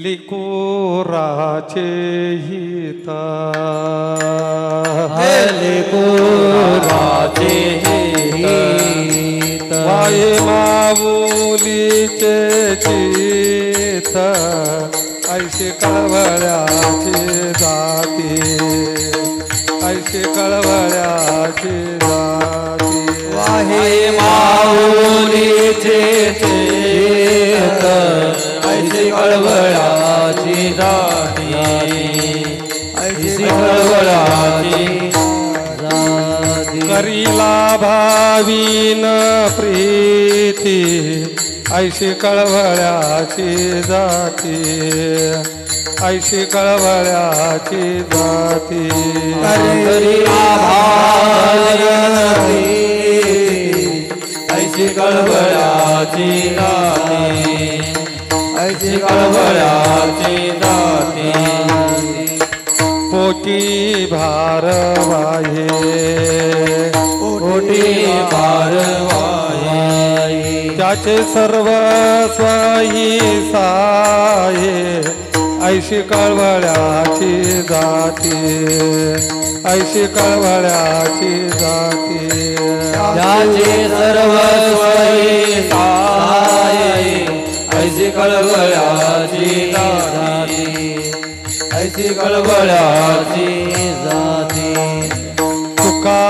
लिकुराचे हिता लिकुराचे हित वाये माऊलीचे चित ऐसे कळवळ्याची जाती ऐसे कळवळ्याची जाती वाहे माऊलीचे चित ऐसे कळवळ्याची जाती ऐसे कळवळ्याची जाती करीला भावीन प्रीती ऐशी कळवळ्याची जाती ऐशी कळवळ्याची जाती करीला भावीन ऐशी कळवळ्याची जाती ऐशी कळवळ्याची जाती पोटी भार वाहे पोटी भार वाहे त्याचे सर्व स्वाही साये ऐशी कळवळ्याची जाती ऐशी कळवळ्याची जाती त्याचे सर्व स्वाही साये ऐशी कळवळ्याची जाती ऐशी कळवळ्याची जाती तुका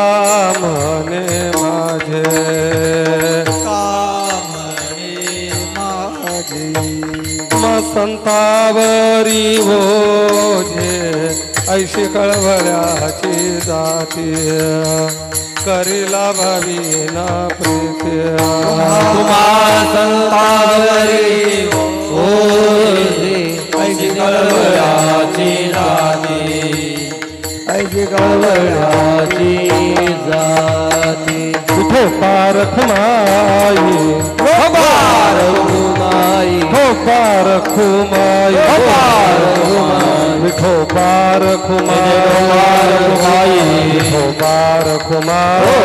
म्हणे माझे संतावरी ओझे ऐशी कळवळ्याची जाती करीला भावीना प्रीती तुम्हा संतावरी ओझे ऐशी कळवळ्याची जाती ऐशी कळवळ्याची जाती विठो पारखुमाई हो पारखुमाई विठो पारखुमाई विठो पारखुमाई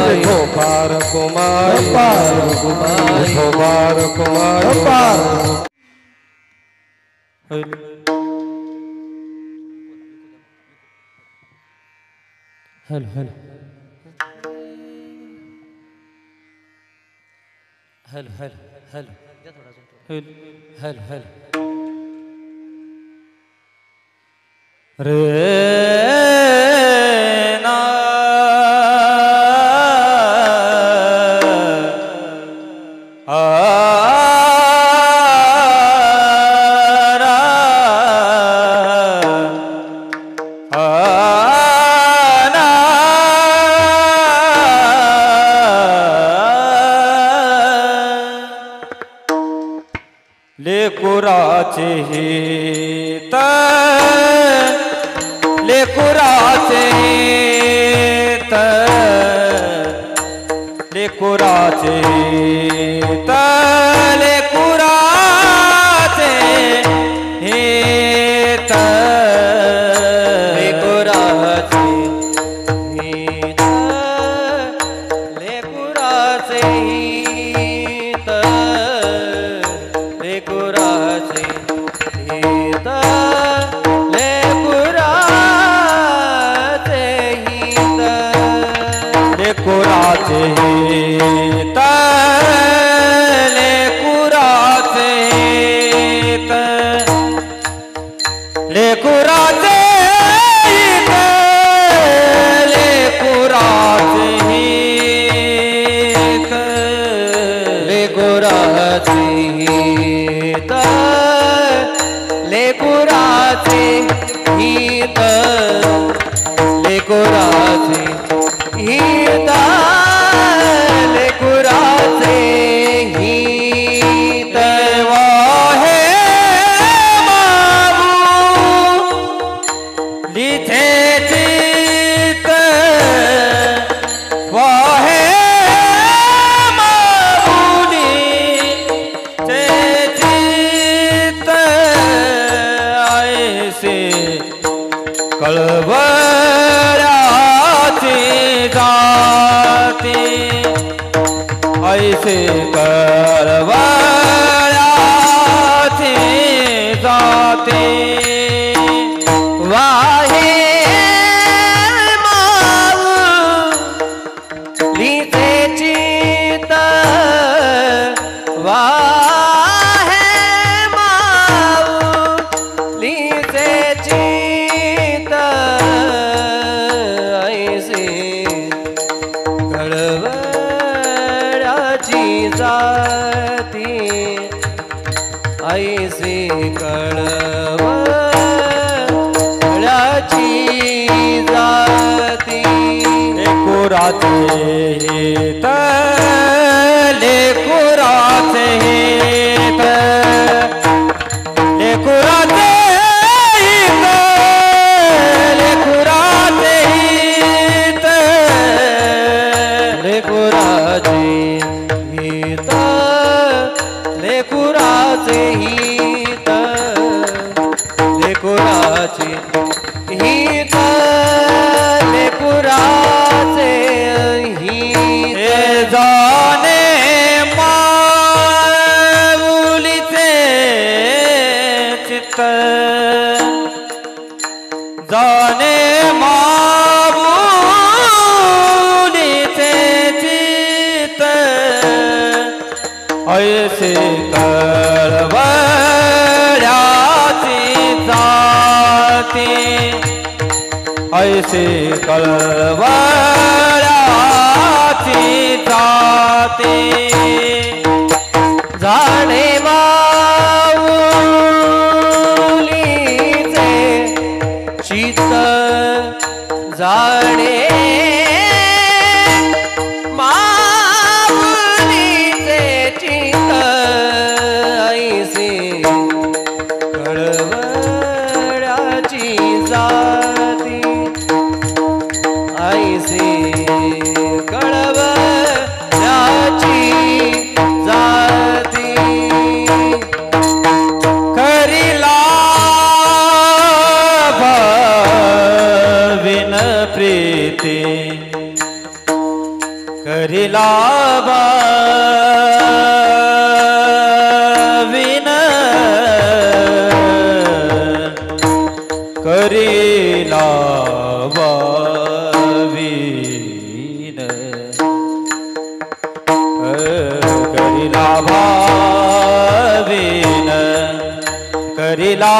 विठो पारखुमाई विठो पारखुमाई hello hello hello hello hello hello hello रे ना लेकुराचे हित लेकुराचे हित लेकुराचे हित लेकुराचे हित लेकुराचे हित लेकुराचे हित लेकुराचे हित लेकुराचे हित लेकुराचे हित लेकुराचे हित लेकुराचे हित लेकुराचे हित लेकुराचे हित लेकुराचे हित लेकुराचे हित लेकुराचे हित वाहे माऊ लिथे चित वाहे माऊली चे चित ऐसे कळवळ्याची जाती ऐसे कळवळ्याची कळवळ्याची जाती ऐसी कळवळ्याची जाती लेकुराचे हित लेकुराचे हित लेकुराचे हित लेकुराचे हित लेकुराचे हित लेकुराचे हित लेकुराचे हित लेकुराचे हित जाणे माऊलीचे चित्त जाणे माऊलीचे चित्त ऐसे कळवळ्याची जाती ऐसे कळवळ्याची जाती जाणे माऊलीचे चित्त जाणे माऊलीचे चित्त ऐसे कळवळ्याची जाती ऐसे कळवळ्याची जाती करिला भाविन प्रीती करिला भाविन करिला भाविन करिला भाविन करिला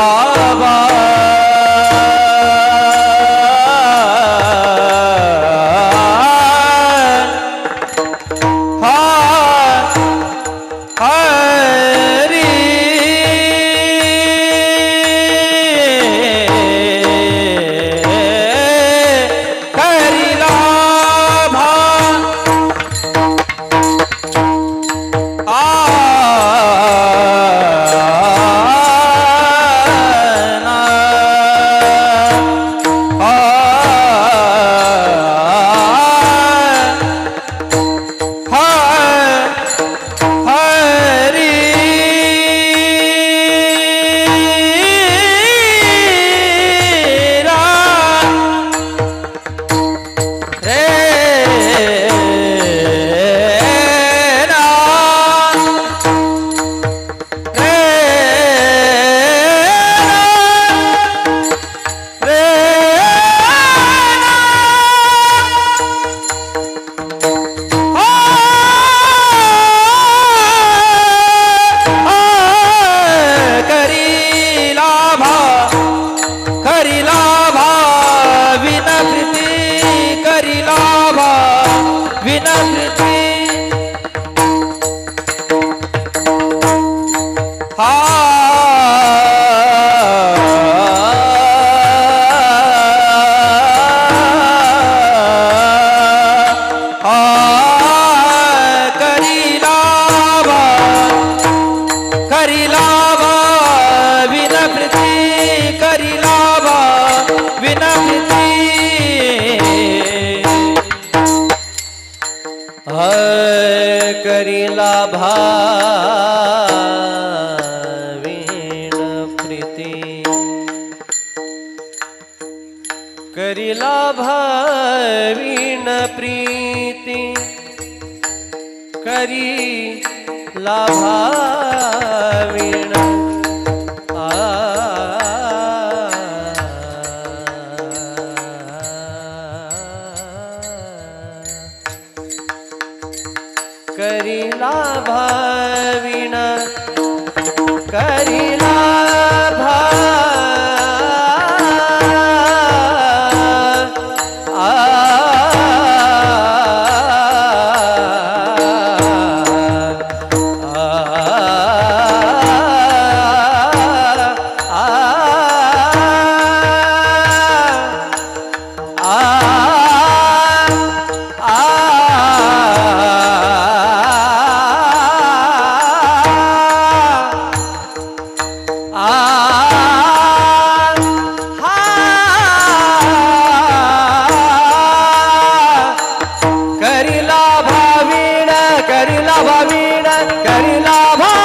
करिला भाविन प्रीती करिला भाविन प्रीती करिला भाविन करिला भाविन करिला करिला भाविण करिला भाविण करिला भाविण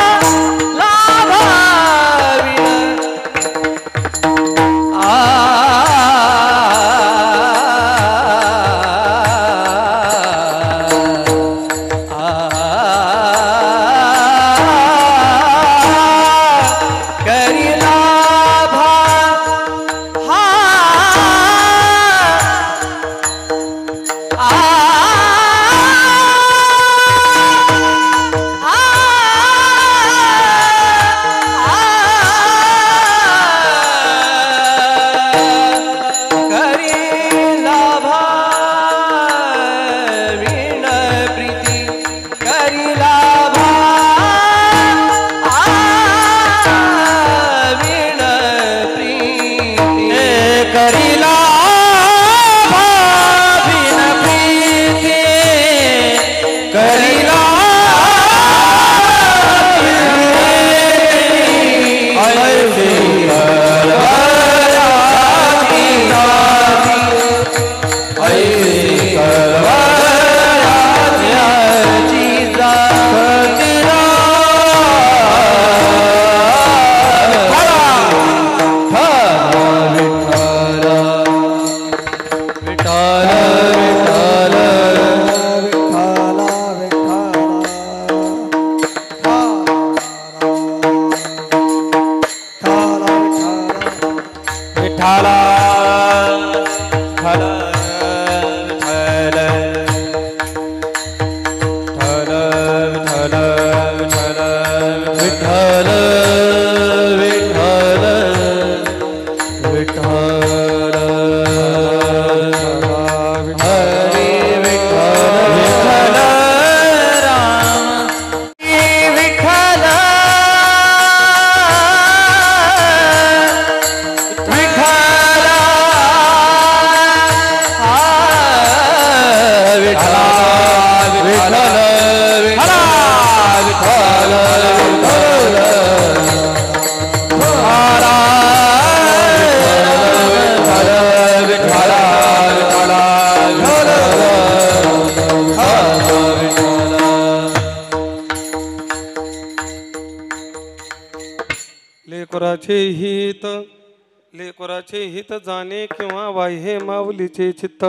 लेकराचे हित जाणे किंवा वाह्ये माऊलीचे चित्त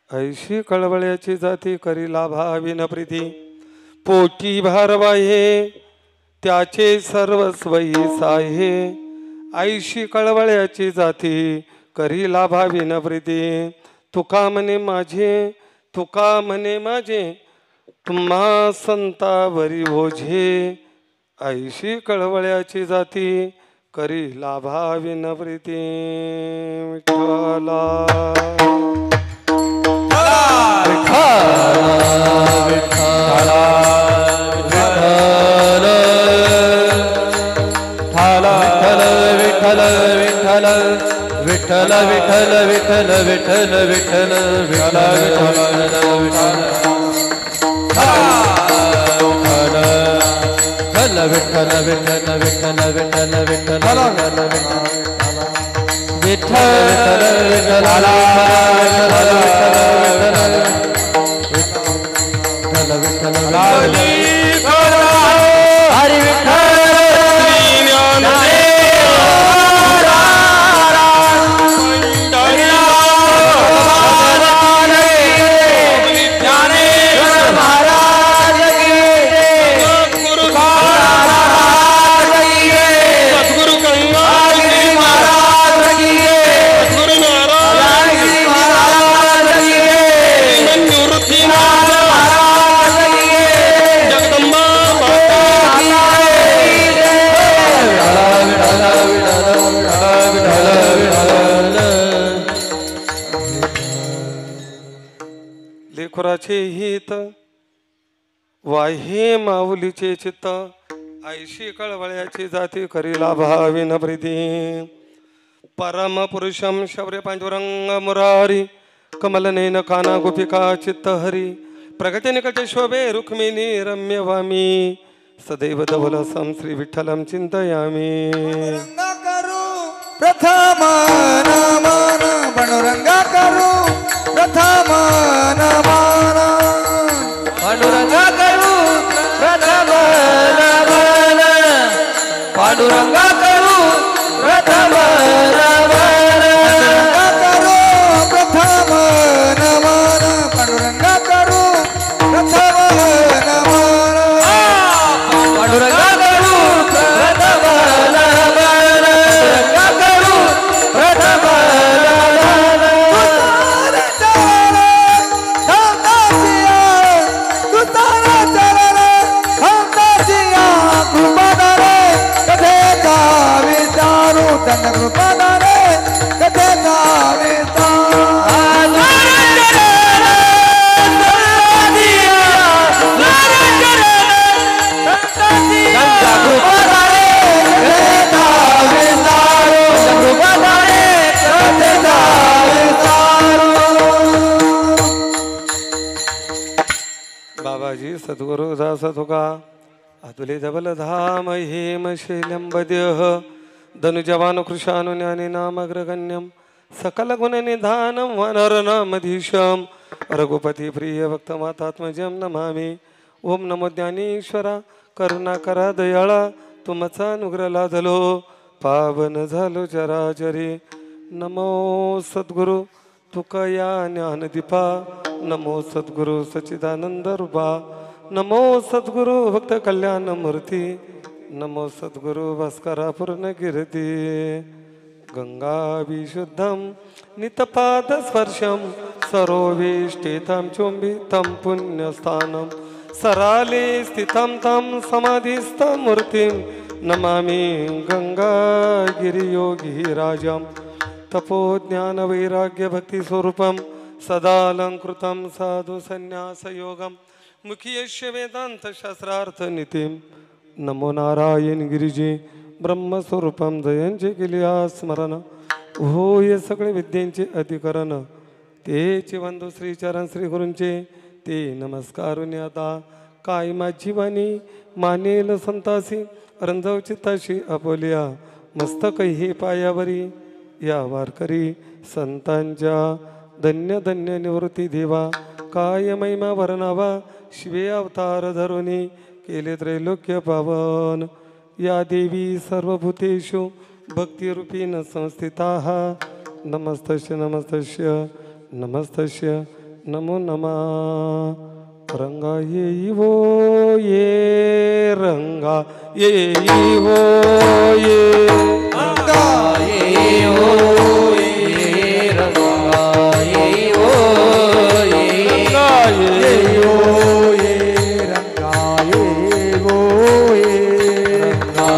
ऐशी कळवळ्याची जाती करी लाभाविन प्रीती पोटी भारवाहे त्याचे सर्वस्वही साहे ऐशी कळवळ्याची जाती करी लाभाविन प्रीती तुका म्हणे माझे तुम्हा संतावरी ओझे ऐशी कळवळ्याची जाती करी लाभाविन प्रीती विठ्ठला विठ्ठल विठ्ठल विठ्ठल विठ्ठल विठ्ठल विठ्ठल विठ्ठल विठ्ठल विठ्ठल विठ्ठल विठ्ठल हरि लेकराचे हित वाह्ये माऊलीचे चित्त ऐशी कळवळ्याची जाती करी लाभाविन प्रीती परम पुरुषम शौर्य पांडुरंग मुरारी कमल नैन काना गोपिका चित्त हरी प्रगती निकटे शोभे रुक्मिणी रम्य वामी सदैव धवलसं श्री विठ्ठलं चिंतयामि प्रथम नमन पांडुरंगा करू प्रथम नमन पांडुरंगा करू प्रथम नमन करू प्रथम नमन पांडुरंगा करू प्रथम नमन पांडुरंगा करू प्रथम नमन करू प्रथम नमन कृपादारे कथे गाविता बाबाजी सद्गुरु दास तुका अतुले धबल धाम हेम शैलम बद्यः धनुजवान कृशानु ज्ञानी नामग्रगण्यम सकल गुण निधानम वनरनामधीशम रघुपति प्रिय भक्तमातात्मजम नमामि ओम नमो ज्ञानेश्वरा करुणाकरा दयाळा तुमचा अनुग्रह लाधलो पावन झालो चराचरी नमो सद्गुरु तुका या ज्ञानदीपा नमो सद्गुरु सच्चिदानंद रूपा नमो सद्गुरु भक्त कल्याण मूर्ती नमो सद्गुरु भास्करा पूर्ण कीर्ती गंगा विशुद्धम नितपाद स्पर्शम सरोवेष्टितं चुंबितं पुण्यस्थानं सराले स्थितं तं समाधिस्थं मूर्तिं नमामि गंगागिरियोगी राजं तपोज्ञान वैराग्य भक्ति स्वरूपं सदालंकृतं साधु संन्यास योगं मुखीयस्य वेदांत शास्त्रार्थ नीतिं नमो नारायण गिरिजी ब्रह्मस्वरूपम जयंचे केले स्मरण हो हे सगळे विद्यांचे अधिकरण तेचे बंधू श्रीचरण श्री गुरूंचे ते नमस्कारुनी आता काय माझी वाणी मानेल संतासी रंजव चित्ताशी आपोलिया मस्तक हे पायावरी या वारकरी संतांच्या धन्य धन्य निवृत्ती देवा काय महिमा वर्णावा शिवे अवतार धरुनी केले त्रैलोक्य पावन या देवी सर्वभूतेषु भक्तिरूपेण संस्थिताः नमस्तस्य नमस्तस्य नमस्तस्य नमो नमः रंगा येईवो ये रंगा येईवो ये रंगा येईवो ये रंगा येईवो ये रंगा येईवो ये रंगा येईवो ये रंगा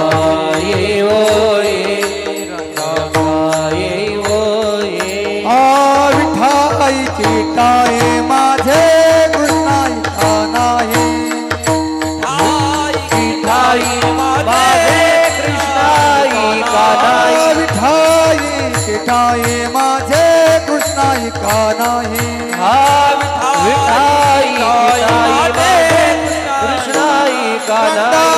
येईवो ये रंगा येईवो ये विठाई चिताय माझे कृष्णाई नाही विठाई माझे कृष्णाई का नाही विठाई चिताय माझे कृष्णाई का नाही विठाई माझे कृष्णाई का नाही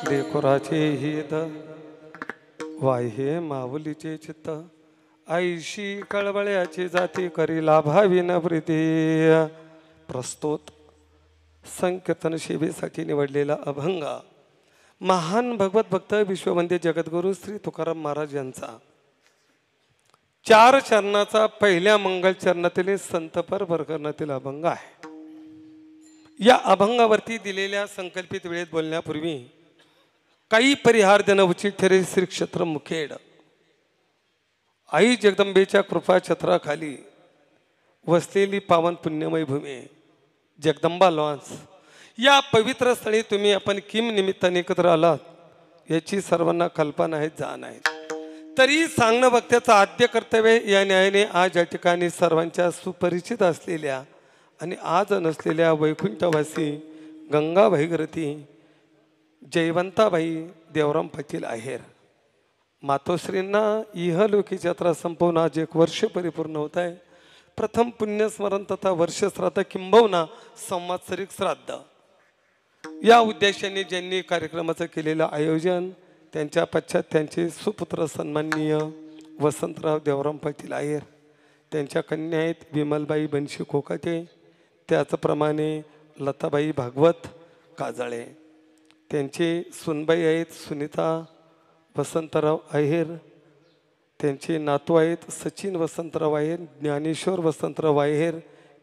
लेकराचे हित वाह्ये माऊलीचे चित्त आईशी कळवळ्याची जाती करी लाभावी न प्रीती प्रस्तुत संकीर्तन सेवेसाठी निवडलेला अभंग महान भगवत भक्त विश्ववंद्य जगद्गुरु श्री तुकाराम महाराज यांचा 4 चरणाचा पहिल्या मंगल चरणातील संतपर प्रकरणातील अभंग आहे। या अभंगावरती दिलेल्या संकल्पित वेळेत बोलण्यापूर्वी काही परिहार देणं उचित ठरेल। श्री क्षेत्र मुखेड आई जगदंबेच्या कृपा छत्राखाली वसलेली पावन पुण्यमय भूमी जगदंबा लॉन्स या पवित्र स्थळी तुम्ही आपण किम निमित्ताने एकत्र आलात याची सर्वांना कल्पना आहे, जाण आहे। तरी सांगणं वक्त्याचं आद्य कर्तव्य या न्यायाने आज या ठिकाणी सर्वांच्या सुपरिचित असलेल्या आणि आज नसलेल्या वैकुंठवासी गंगा भगीरथी जयवंताबाई देवराम पाटील आहेर मातोश्रींना इहलोकी यात्रा संपवून आज 1 वर्ष परिपूर्ण होत आहे। प्रथम पुण्यस्मरण तथा वर्षश्राद्ध किंबहुना संवत्सरिक श्राद्ध या उद्देशाने ज्यांनी कार्यक्रमाचं केलेलं आयोजन, त्यांच्या पश्चात त्यांचे सुपुत्र सन्माननीय वसंतराव देवराम पाटील अय्यर, त्यांच्या कन्या आहेत विमलबाई बनशी कोकाटे, त्याचप्रमाणे लताबाई भागवत काजळे, त्यांचे सुनबाई आहेत सुनीता वसंतराव अय्यर, त्यांचे नातू आहेत सचिन वसंतराव अय्यर, ज्ञानेश्वर वसंतराव अय्यर,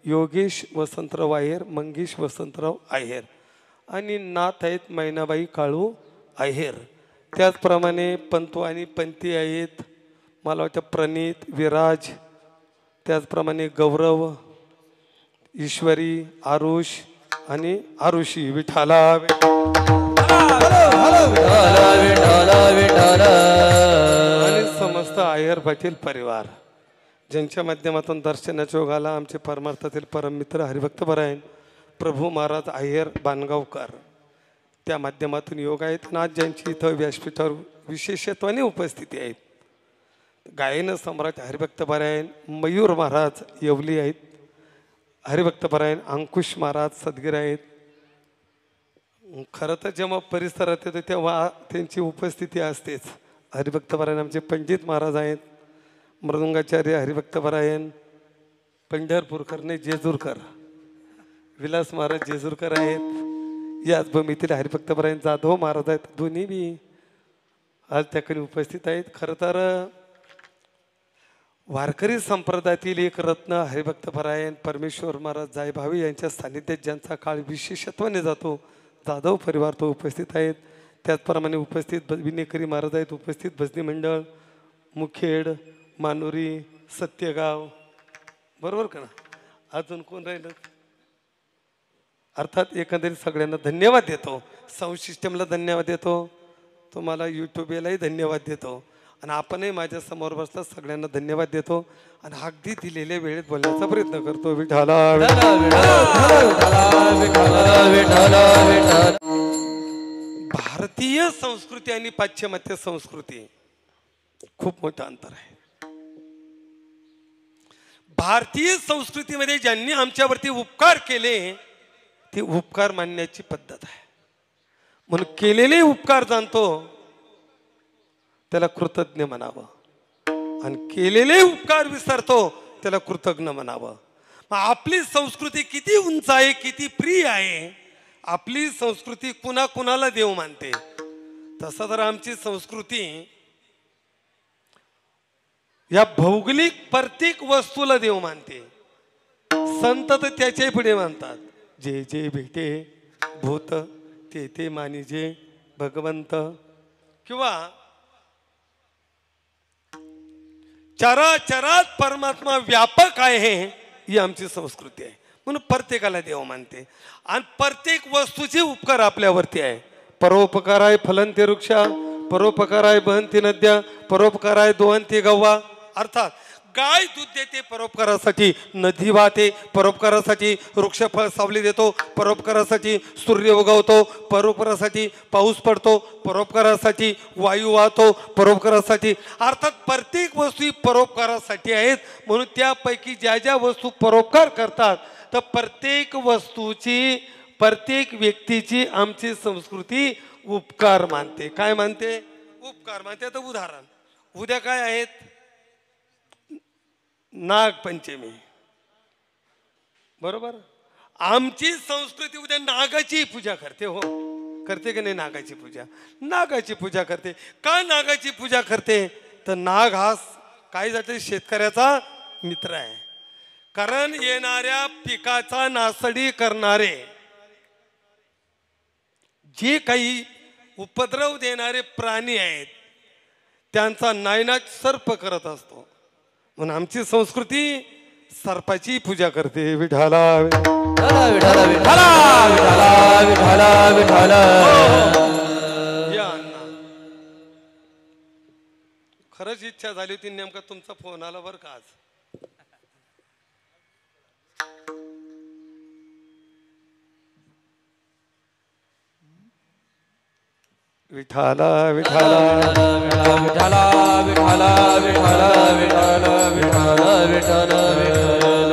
योगेश वसंतराव अय्यर, मंगेश वसंतराव अय्यर आणि नात आहेत मैनाबाई काळू अय्यर. त्याचप्रमाणे पंतू आणि पंती आहेत, मला वाटतं प्रणित, विराज, त्याचप्रमाणे गौरव, ईश्वरी, आरुष आणि आरुषी. विठाला आणि समस्त अय्यर पाटील परिवार ज्यांच्या माध्यमातून दर्शनाच्या ओघाला आमचे परमार्थातील परममित्र हरिभक्त परायण प्रभू महाराज अय्यर बाणगावकर त्या माध्यमातून योग आहेत. आणि आज ज्यांची इथं व्यासपीठावर विशेषत्वाने उपस्थिती आहेत, गायन सम्राट हरिभक्त परायण मयूर महाराज येवली आहेत, हरिभक्त परायण अंकुश महाराज सदगीर आहेत. खरं तर जेव्हा परिसरात येतो तेव्हा त्यांची उपस्थिती असतेच. हरिभक्त परायण आमचे पंडित महाराज आहेत, मृदुंगाचार्य हरिभक्त परायण पंढरपूरकर नाही जेजूरकर, विलास महाराज जेजूरकर आहेत. याच भूमीतील हरिभक्त परायण जाधव महाराज आहेत, दोन्ही बी आज त्याकडे उपस्थित आहेत. खरं तर वारकरी संप्रदायातील एक रत्न हरिभक्त परायण परमेश्वर महाराज जायभावी यांच्या सानिध्यात ज्यांचा काळ विशेषत्वाने जातो, जाधव परिवार तो उपस्थित आहेत. त्याचप्रमाणे उपस्थित विनेकरी महाराज आहेत, उपस्थित भजनी मंडळ मुखेड, मानुरी, सत्यगाव, बरोबर का ना. अजून कोण राहिलं? अर्थात एकंदरीत सगळ्यांना धन्यवाद देतो, साऊंड सिस्टमला धन्यवाद देतो, तुम्हाला यूट्यूबलाही धन्यवाद देतो आणि आपणही माझ्या समोर बसला सगळ्यांना धन्यवाद देतो आणि अगदी दिलेल्या वेळेत बोलण्याचा प्रयत्न करतो. विठाला भारतीय संस्कृती आणि पाश्चिमात्य संस्कृती खूप मोठं अंतर आहे. भारतीय संस्कृतीमध्ये ज्यांनी आमच्यावरती उपकार केले ते उपकार मानण्याची पद्धत आहे. म्हणून केलेले उपकार जाणतो त्याला कृतज्ञ म्हणावं आणि केलेले उपकार विसरतो त्याला कृतज्ञ म्हणावं. मग आपली संस्कृती किती उंच आहे, किती प्रिय आहे. आपली संस्कृती कुणा कुणाला देव मानते. तसं तर आमची संस्कृती या भौगोलिक प्रत्येक वस्तूला देव मानते. संत तर त्याचे पुढे मानतात, जे जे भेटे भूत ते ते मानिजे भगवंत, किंवा चराचरात परमात्मा व्यापक आहे ही आमची संस्कृती आहे. म्हणून प्रत्येकाला देव मानते आणि प्रत्येक वस्तूचे उपकार आपल्यावरती आहे. परोपकाराय फलंते वृक्षा, परोपकाराय बहंती नद्या, परोपकाराय दोहंती गव्हा. अर्थात गाय दूध देते परोपकारासाठी, नदी वाहते परोपकारासाठी, वृक्ष फळ सावली देतो परोपकारासाठी, सूर्य उगवतो परोपकारासाठी, पाऊस पडतो परोपकारासाठी, वायू वाहतो परोपकारासाठी. अर्थात प्रत्येक वस्तू ही परोपकारासाठी आहेत. म्हणून त्यापैकी ज्या ज्या वस्तू परोपकार करतात तर प्रत्येक वस्तूची, प्रत्येक व्यक्तीची आमची संस्कृती उपकार मानते. काय मानते? उपकार मानते. आता उदाहरण, उद्या काय आहेत? नागपंचमी, बरोबर. आमची संस्कृती उद्या नागाची पूजा करते. हो, करते की नाही नागाची पूजा? नागाची पूजा करते. का नागाची पूजा करते? तर नाग हा काय जाते शेतकऱ्याचा मित्र आहे. कारण येणाऱ्या पिकाचा नासडी करणारे, जे काही उपद्रव देणारे प्राणी आहेत त्यांचा नायनाट सर्प करत असतो. म्हणून आमची संस्कृती सर्पाची पूजा करते. विठाला विठाला विठाला विठाला विठाला विठाला. खरंच इच्छा झाली होती, नेमका तुमचा फोन आला बरं का आज. विठाला विठाला विठाला विठाला विठाला विठाला विठाला विठाला विठाला.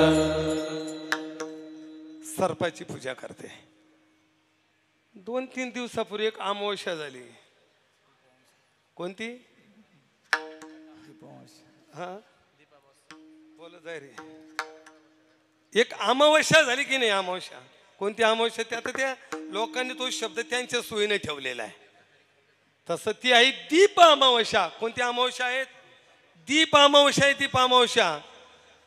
सर्पाची पूजा करते. 2-3 दिवसापूर्वी एक अमावस्या झाली. कोणती? हा बोल जाय रे. एक अमावस्या झाली की नाही? अमावस्या. कोणती अमावस्या? ते आता त्या लोकांनी तो शब्द त्यांच्या सोयीने ठेवलेला आहे. तसं ती आहे दीप अमावस्या. कोणती अमावस्या आहेत? दीप अमावस्या आहे. दीप अमावस्या,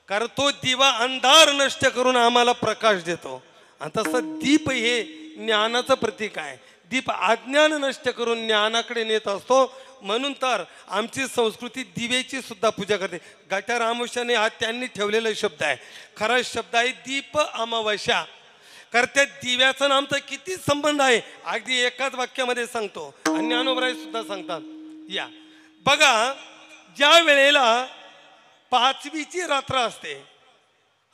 कारण तो दिवा अंधार नष्ट करून आम्हाला प्रकाश देतो. आणि तसं दीप हे ज्ञानाचं प्रतीक आहे. दीप अज्ञान नष्ट करून ज्ञानाकडे नेत असतो. म्हणून तर आमची संस्कृती दिवेची सुद्धा पूजा करते. गटार अमावस्याने हा त्यांनी ठेवलेला शब्द आहे. खरा शब्द आहे दीप अमावस्या. कारण त्या दिव्याचा आणि आमचा किती संबंध आहे अगदी एकाच वाक्यामध्ये सांगतो. आणि ज्ञानोबराय सुद्धा सांगतात. या बघा, ज्या वेळेला 5वीची रात्र असते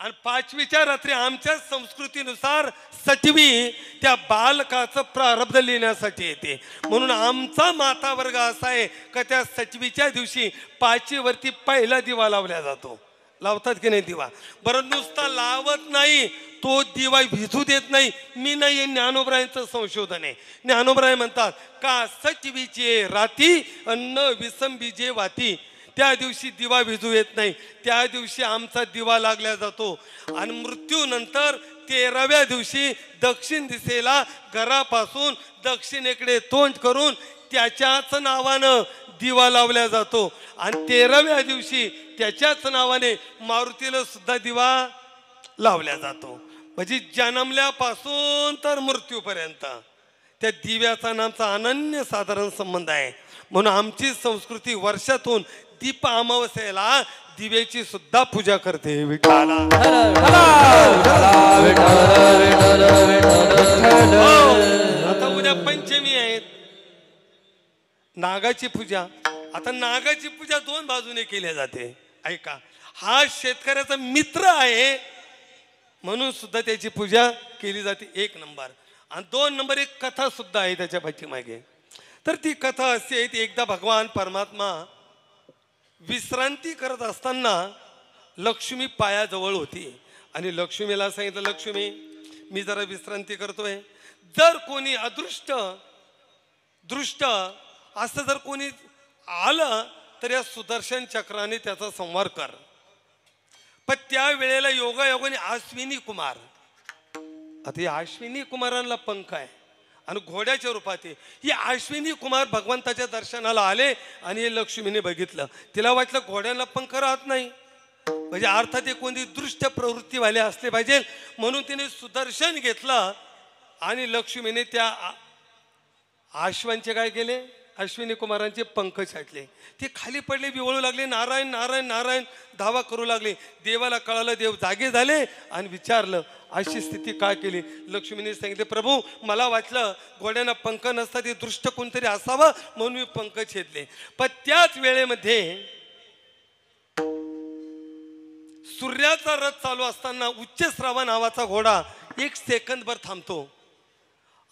आणि 5वीच्या रात्री आमच्या संस्कृतीनुसार 6वी त्या बालकाचं प्रारब्ध लिहिण्यासाठी येते. म्हणून आमचा माता वर्ग असा आहे का त्या 6वीच्या दिवशी 5वी वरती पहिला दिवा लावला जातो. लावतात की नाही दिवा? बरं, नुसता लावत नाही, तो दिवा भिजू देत नाही. मी नाही, हे ज्ञानोबरायांचं संशोधन आहे. ज्ञानोबराय म्हणतात का 6वीचे राती अन्न विसंबीजे वाती. त्या दिवशी दिवा भिजू येत नाही. त्या दिवशी आमचा दिवा लागला जातो. आणि मृत्यूनंतर 13व्या दिवशी दक्षिण दिशेला घरापासून दक्षिणेकडे तोंड करून त्याच्याच नावानं दिवा लावला जातो. आणि 13व्या दिवशी त्याच्याच नावाने मारुतीला सुद्धा दिवा लावला जातो. म्हणजे जन्मल्यापासून तर मृत्यूपर्यंत त्या दिव्याचा नामचा अनन्य साधारण संबंध आहे. म्हणून आमची संस्कृती वर्षातून दीप अमावस्येला दिव्याची सुद्धा पूजा करते. विठ्ठला आता उद्या पंचमी आहेत, नागाची पूजा. आता नागाची पूजा 2 बाजूने केली जाते. ऐका, हा शेतकऱ्याचा मित्र आहे म्हणून सुद्धा त्याची पूजा केली जाते. 1 नंबर. आणि 2 नंबर एक कथा सुद्धा आहे त्याच्या पाठीमागे. तर ती कथा अशी आहे, एकदा भगवान परमात्मा विश्रांती करत असताना लक्ष्मी पायाजवळ होती. आणि लक्ष्मीला सांगितलं, लक्ष्मी मी जरा विश्रांती करतोय, जर कोणी अदृष्ट दृष्ट असं जर कोणी आलं तर या सुदर्शन चक्राने त्याचा संहार कर. पण त्या वेळेला योगायोगाने अश्विनी कुमार, आता या अश्विनी कुमारांना पंख आहे आणि घोड्याच्या रूपात आहे. ही अश्विनी कुमार भगवंताच्या दर्शनाला आले आणि हे लक्ष्मीने बघितलं. तिला वाटलं घोड्यांना पंख राहत नाही, म्हणजे अर्थात ते कोणती दृष्ट प्रवृत्तीवाले असले पाहिजे. म्हणून तिने सुदर्शन घेतलं आणि लक्ष्मीने त्या अश्वांचे काय केले, अश्विनी कुमारांचे पंख छाटले. ते खाली पडले, विवळू लागले, नारायण नारायण नारायण धावा करू लागले. देवाला कळालं, देव जागे झाले आणि विचारलं अशी स्थिती का केली. लक्ष्मीने सांगितले, प्रभू मला वाटलं घोड्यांना पंख नसतात, ते दृष्ट कोणतरी असावं म्हणून मी पंख छेदले. पण त्याच वेळेमध्ये सूर्याचा रथ चालू असताना उच्चश्रावा नावाचा घोडा 1 सेकंदभर थांबतो.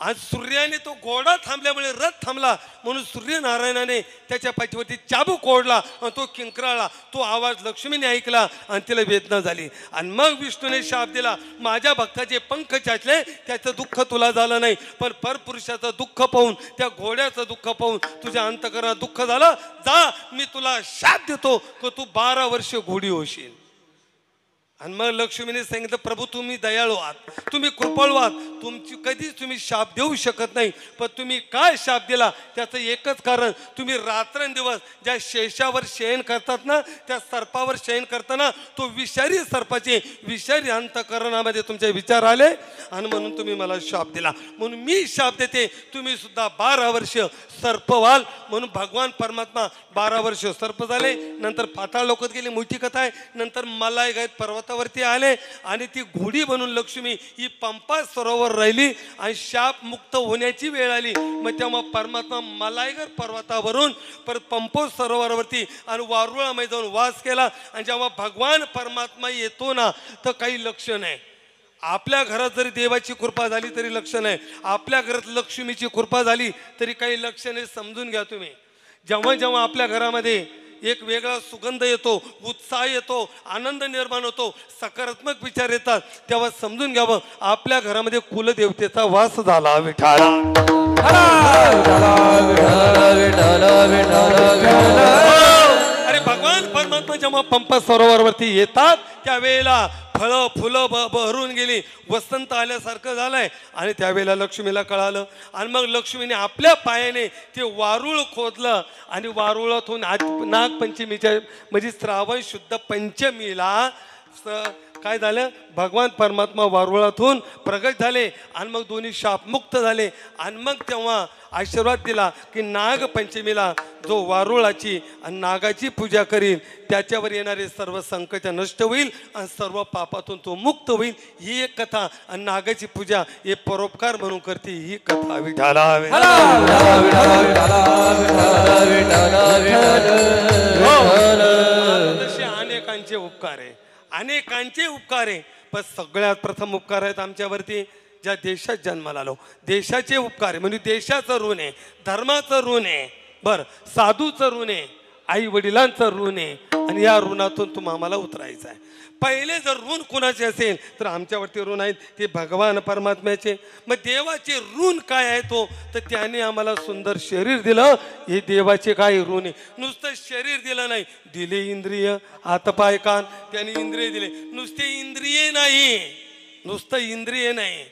आज सूर्याने तो घोडा थांबल्यामुळे रथ थांबला. म्हणून सूर्यनारायणाने त्याच्या पाठीवरती चाबूक ओढला आणि तो किंक्राळला. तो आवाज लक्ष्मीने ऐकला आणि तिला वेदना झाली. आणि मग विष्णूने शाप दिला, माझ्या भक्ताचे पंख छाटले, त्याचं दुःख तुला झालं नाही, पण परपुरुषाचं दुःख पाहून, त्या घोड्याचं दुःख पाहून तुझ्या अंतकरणात दुःख झालं. जा, मी तुला शाप देतो की तू 12 वर्ष घोडी होशील. आणि मग लक्ष्मीने सांगितलं, प्रभू तुम्ही दयाळू आहात, तुम्ही कृपाळू आहात, तुमची कधीच तुम्ही शाप देऊ शकत नाही. पण तुम्ही काय शाप दिला त्याचं एकच कारण, तुम्ही रात्रंदिवस ज्या शेषावर शयन करतात ना, त्या सर्पावर शयन करताना तो विषारी सर्पाचे विषारी अंतकरणामध्ये तुमचे विचार आले आणि म्हणून तुम्ही मला शाप दिला. म्हणून मी शाप देते, तुम्ही सुद्धा 12 वर्ष सर्प व्हाल. म्हणून भगवान परमात्मा 12 वर्ष सर्प झाले. नंतर पाताळ लोकात गेले, मोठी कथा आहे. नंतर मलाई गायत पर्वतावरती आले आणि ती घोडी बनून लक्ष्मी ही पंपा सरोवर राहिली आणि शाप मुक्त होण्याची वेळ आली. मग तेव्हा परमात्मा मलायगर पर्वतावरून परत पंपो सरोवरावरती आणि वारुळामध्ये जाऊन वास केला. आणि जेव्हा भगवान परमात्मा येतो ना, तर काही लक्ष नाही. आपल्या घरात जरी देवाची कृपा झाली तरी लक्ष नाही, आपल्या घरात लक्ष्मीची कृपा झाली तरी काही लक्ष नाही. समजून घ्या तुम्ही, जेव्हा जेव्हा आपल्या घरामध्ये एक वेगळा सुगंध येतो, उत्साह येतो, आनंद निर्माण होतो, सकारात्मक विचार येतात, तेव्हा समजून घ्यावं आपल्या घरामध्ये कुलदेवतेचा वास झाला. विठाला अरे भगवान परमात्मा जेव्हा पंपा सरोवरवरती येतात त्यावेळेला फळं फुलं बहरून गेली, वसंत आल्यासारखं झालंय. आणि त्यावेळेला लक्ष्मीला कळालं आणि मग लक्ष्मीने आपल्या पायाने ते वारुळ खोदलं आणि वारुळातून नागपंचमीच्या म्हणजे श्रावण शुद्ध पंचमीला काय झालं, भगवान परमात्मा वारुळातून प्रगट झाले आणि मग दोन्ही शापमुक्त झाले. आणि मग तेव्हा आशीर्वाद दिला की नागपंचमीला जो वारुळाची आणि नागाची पूजा करील त्याच्यावर येणारे सर्व संकट नष्ट होईल आणि सर्व पापातून तो मुक्त होईल. ही एक कथा. आणि नागाची पूजा हे परोपकार म्हणून करते ही कथा. विठाला तसे अनेकांचे उपकार आहे, अनेकांचे उपकार आहे. पण सगळ्यात प्रथम उपकार आहेत आमच्यावरती ज्या देशात जन्माला आलो. देशाचे उपकार म्हणजे देशाचं ऋण आहे, धर्माचं ऋण आहे, बरं साधूचं ऋण आहे, आई वडिलांचं ऋण आहे. आणि या ऋणातून तुम्ही आम्हाला उतरायचं आहे. पहिले जर ऋण कुणाचे असेल तर आमच्यावरती ऋण आहेत ते भगवान परमात्म्याचे. मग देवाचे ऋण काय आहे तो तर त्याने आम्हाला सुंदर शरीर दिलं. हे देवाचे काय ऋण आहे. नुसतं शरीर दिलं नाही, दिले इंद्रिय, हातपाय कान, त्याने इंद्रिय दिले. नुसते इंद्रिय नाही, नुसतं इंद्रिय नाही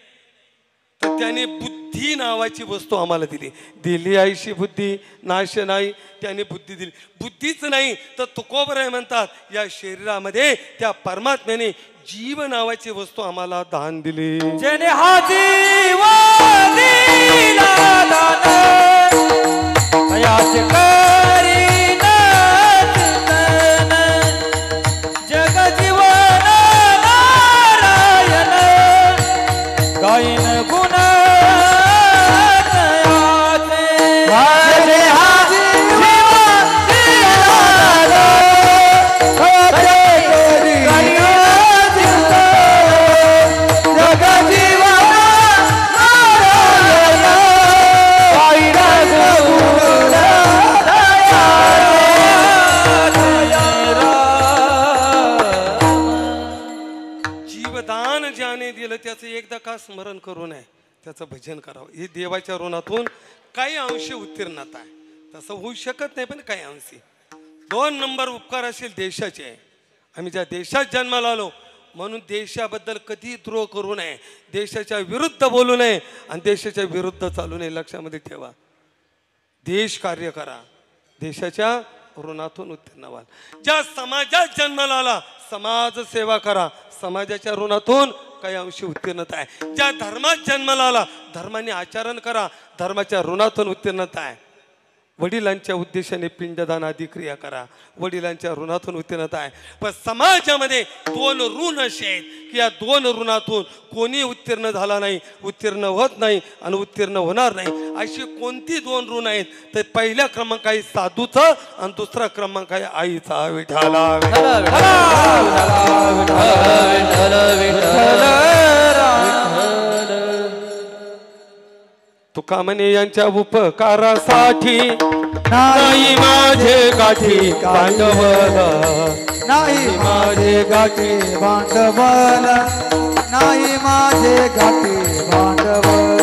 तर त्याने बुद्धी नावाची वस्तू आम्हाला दिली. दिली आईशी बुद्धी नाश नाही, त्याने बुद्धी दिली. बुद्धीच नाही तर तुकोबराय म्हणतात या शरीरामध्ये त्या परमात्म्याने जीव नावाची वस्तू आम्हाला दान दिली. जेने हा जीव दिला दान तयाचे करीन चिंतन जग जीवन नारायण गायन गुण त्याचं एकदा का स्मरण करू नये, त्याचं भजन करावं. ही देवाच्या ऋणातून काही अंशी उत्तीर्णता आहे. तसं होऊ शकत नाही पण काही अंशी. 2 नंबर उपकार असेल देशाचे. आम्ही ज्या देशात जन्माला आलो म्हणून देशाबद्दल कधी द्रोह करू नये, देशाच्या विरुद्ध बोलू नये आणि देशाच्या विरुद्ध चालू नये. लक्षामध्ये ठेवा, देश कार्य करा, देशाच्या ऋणातून उत्तीर्ण व्हाल. ज्या समाजात जन्माला आला समाज सेवा करा, समाजाच्या ऋणातून काही अंशी उत्तीर्णता आहे. ज्या धर्मात जन्माला आला धर्माने आचरण करा, धर्माच्या ऋणातून उत्तीर्णता आहे. वडिलांच्या उद्देशाने पिंडदान आदी क्रिया करा, वडिलांच्या ऋणातून उत्तीर्णता आहे. पण समाजामध्ये 2 ऋण असे आहेत की या 2 ऋणातून कोणी उत्तीर्ण झाला नाही, उत्तीर्ण होत नाही आणि उत्तीर्ण होणार नाही. अशी कोणती 2 ऋण आहेत तर पहिला क्रमांक आहे साधूचा आणि दुसरा क्रमांक आहे आईचा. विठाला तुका म्हणे यांच्या उपकारासाठी नाही माझे गाठी भांडवल, नाही माझे गाठी भांडवल, नाही माझे गाठी भांडवल.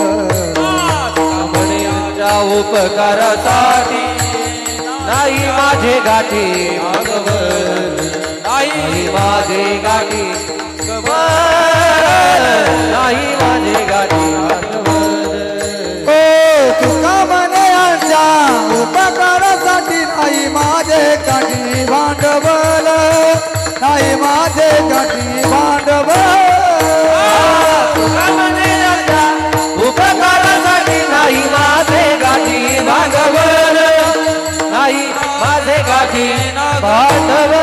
म्हणे यांच्या उपकारासाठी नाही माझे गाठी भांडवल, नाही माझे गाठी नाही माझे गाठी भांडवल. तुका म्हणे यांच्या उपकारासाठी नाही माझे गाठी भांडवल, नाही माझे गाठी भांडवल. तुका म्हणे यांच्या उपकारासाठी नाही माझे गाठी भांडवल, नाही माझे गाठी भांडवल.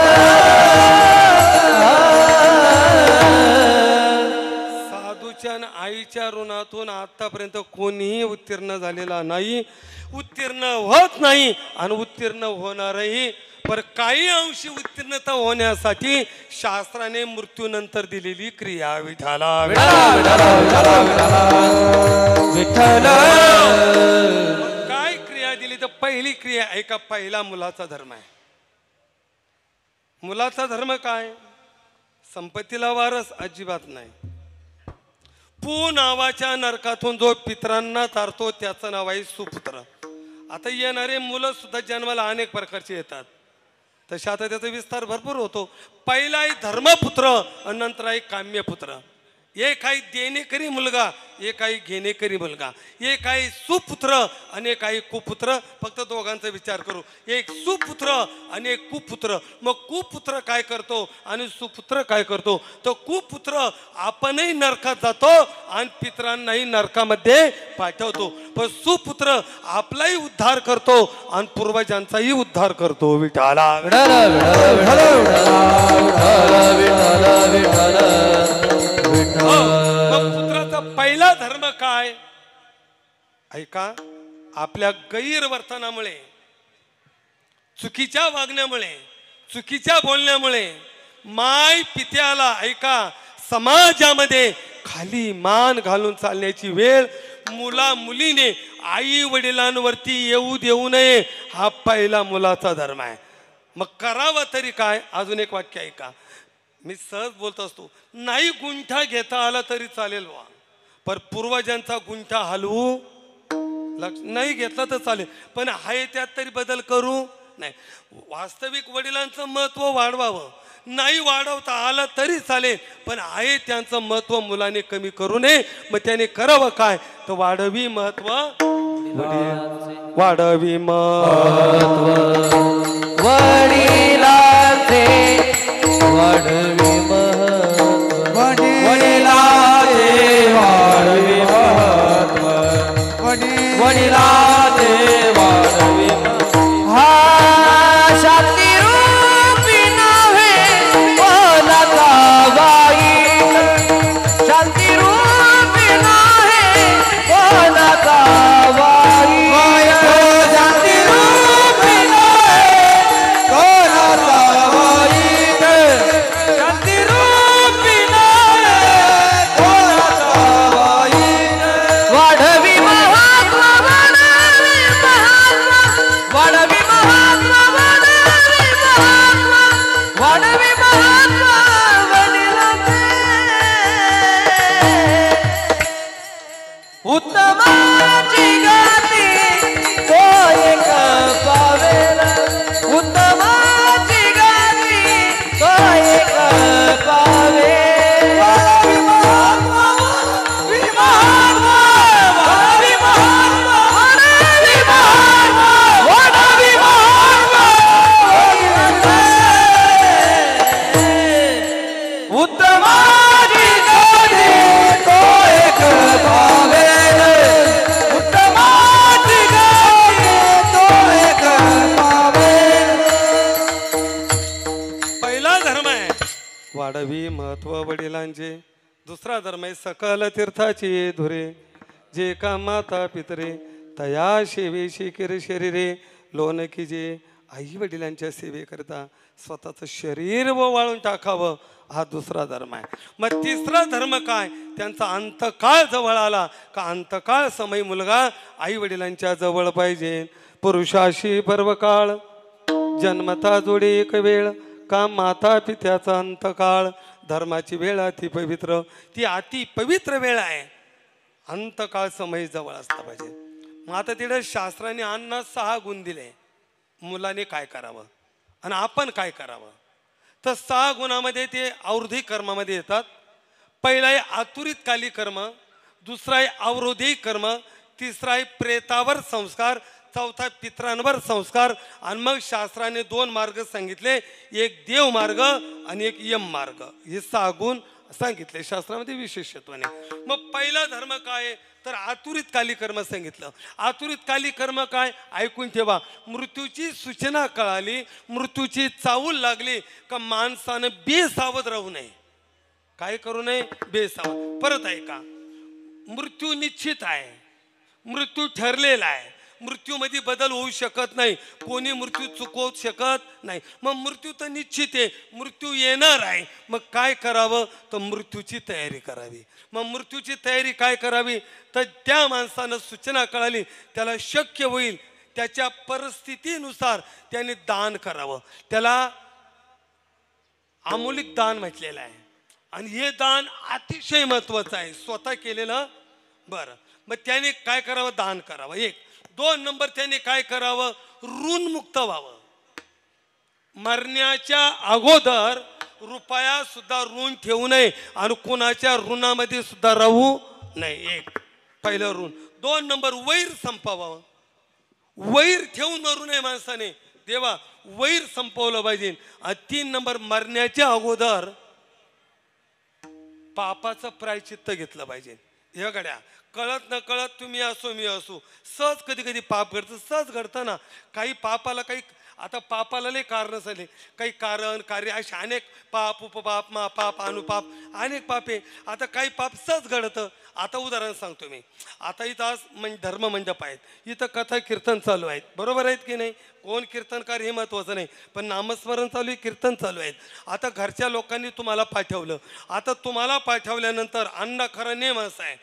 आईच्या ऋणातून आतापर्यंत कोणीही उत्तीर्ण झालेला नाही, उत्तीर्ण होत नाही आणि उत्तीर्ण होणारही. पर काही अंशी उत्तीर्णता होण्यासाठी शास्त्राने मृत्यूनंतर दिलेली क्रिया. विठाला काय क्रिया दिली तर पहिली क्रिया एका पहिला मुलाचा धर्म आहे. मुलाचा धर्म काय? संपत्तीला वारस अजिबात नाही. पू नावाच्या नरकातून जो पितरांना तारतो त्याचं नाव आहे सुपुत्र. आता येणारे मुलं सुद्धा जन्माला अनेक प्रकारचे येतात, तसे आता त्याचा विस्तार भरपूर होतो. पहिला आहे धर्मपुत्र आणि नंतर आहे काम्यपुत्र. एक आहे देणेकरी मुलगा, एक आहे घेणेकरी मुलगा. एक आहे सुपुत्र आणि एक आहे कुपुत्र. फक्त दोघांचा विचार करू. एक सुपुत्र आणि एक कुपुत्र. मग कुपुत्र काय करतो आणि सुपुत्र काय करतो? तर कुपुत्र आपणही नरकात जातो आणि पितरांनाही नरकामध्ये पाठवतो. पण सुपुत्र आपलाही उद्धार करतो आणि पूर्वजांचाही उद्धार करतो. विठाला मग पुत्राचा पहिला धर्म काय? ऐका, आपल्या गैरवर्तनामुळे, चुकीच्या वागण्यामुळे, चुकीच्या बोलण्यामुळे माय पित्याला ऐका समाजामध्ये खाली मान घालून चालण्याची वेळ मुला मुलीने आई वडिलांवरती येऊ देऊ नये. हा पहिला मुलाचा धर्म आहे. मग करावं तरी काय? अजून एक वाक्य ऐका. मी सहज बोलत असतो, नाही गुंठा घेता आला तरी चालेल वा, पण पूर्वजांचा गुंठा हलवू नाही घेतला तर चालेल, पण आहे त्यात तरी बदल करू नाही. वास्तविक वडिलांचं महत्व वाढवावं, नाही वाढवता आलं तरी चालेल, पण आहे त्यांचं महत्व मुलाने कमी करू नये. मग त्याने करावं काय? तर वाढवी महत्व, वाढवी महत्व वडिलांचे, वाढवी महत्व वडिलांचे, वाढवी महत्व वडिलांचे, वाढवी महत्व. हा शांती रूपी नव्हे बोलाचा वाईट, शांती रूपी नव्हे बोलाचा वाईट, शांती रूपी नव्हे बोलाचा वाईट, शांती रूपी नव्हे बोलाचा वाईट. वाढवी महत्व, वाढवी महत्व, वाढवी महत्व वडिलांचे. उत्तमाची गाती तो एक पावेल, उत्तमाची गाती तो एक पावेल. वाढवी महत्व, वाढवी महत्व, वाढवी महत्व, वाढवी महत्व, वाढवी महत्व वडिलांचे. उत्तमाची गाती तो एक पावेल, उत्तमाची गाती तो एक पावेल. पहिला धर्म आहे वाढवी महत्व वडिलांचे. दुसरा धर्म आहे सकल तीर्थाची धुरे, जे का माता पितरे तया सेवेशी किर शरीरे लोन की जे. आई वडिलांच्या सेवेकरता स्वतःचं शरीर वाळून टाकावं, हा दुसरा धर्म आहे. मग तिसरा धर्म काय? त्यांचा अंतकाळ जवळ आला का अंतकाळ समय मुलगा आई वडिलांच्या जवळ पाहिजे. पुरुषाशी पर्वकाळ जन्मता जोडी एक वेळ, का माता पित्याचा अंतकाळ. धर्माची वेळ अति पवित्र, ती अति पवित्र वेळ आहे. अंतकाळ समय जवळ असला पाहिजे. मग आता तिथे शास्त्राने अन्नात 6 गुण दिले. मुलाने काय करावं आणि आपण काय करावं? तर 6 गुणामध्ये ते अवरोधी कर्मामध्ये येतात. पहिला आहे आतुरित काली कर्म, दुसरा आहे अवरोधी कर्म, तिसरा आहे प्रेतावर संस्कार, चौथा पितरांवर संस्कार. आणि मग शास्त्राने 2 मार्ग सांगितले, एक देव मार्ग आणि एक यम मार्ग. हे 6 गुण सांगितले शास्त्रामध्ये विशेषत्वाने. मग पहिला धर्म काय? तर आतुरित काली कर्म सांगितलं. आतुरित काली कर्म काय? ऐकून ठेवा. मृत्यूची सूचना कळाली, मृत्यूची चाहूल लागली का माणसानं बेसावध राहू नये. काय करू नये? बेसावध. परत ऐका, मृत्यू निश्चित आहे, मृत्यू ठरलेला आहे, मृत्यूमध्ये बदल होऊ शकत नाही, कोणी मृत्यू चुकवू शकत नाही. मग मृत्यू तर निश्चित आहे, मृत्यू येणार आहे. मग काय करावं? तर मृत्यूची तयारी करावी. मग मृत्यूची तयारी काय करावी? तर त्या माणसानं सूचना कळाली, त्याला शक्य होईल त्याच्या परिस्थितीनुसार त्याने दान करावं, त्याला अमूलिक दान म्हटलेलं आहे आणि हे दान अतिशय महत्वाचं आहे स्वतः केलेलं बरं. मग त्याने काय करावं? दान करावं. 1. 2 नंबर त्याने काय करावं? ऋणमुक्त व्हावं. मरण्याच्या अगोदर रुपया सुद्धा ऋण ठेवू नये आणि कुणाच्या ऋणामध्ये सुद्धा राहू नये. 1 पहिलं ऋण. 2 नंबर वैर संपवावं. वैर ठेवून मरू नये माणसाने. देवा वैर संपवलं पाहिजे. आणि 3 नंबर मरण्याच्या अगोदर पापाचं प्रायचित्त घेतलं पाहिजे. हे गड्या कळत न कळत तुम्ही असो मी असो सहज कधी कधी पाप घडतं. सहज घडतं ना. काही पापाला काही आता पापाला लई कारण झाले. काही कारण कार्य असे अनेक पाप उपपाप महापाप अनुपाप अनेक पाप आहे. आता काही पाप सहज घडतं. आता उदाहरण सांगतो मी. आता इथं आज म्हणजे धर्म मंडप आहेत. इथं कथा कीर्तन चालू आहेत. बरोबर आहेत की नाही? कोण कीर्तनकार हे महत्त्वाचं नाही पण नामस्मरण चालू आहे कीर्तन चालू आहेत. आता घरच्या लोकांनी तुम्हाला पाठवलं. आता तुम्हाला पाठवल्यानंतर अण्णा खरा नेम असा आहे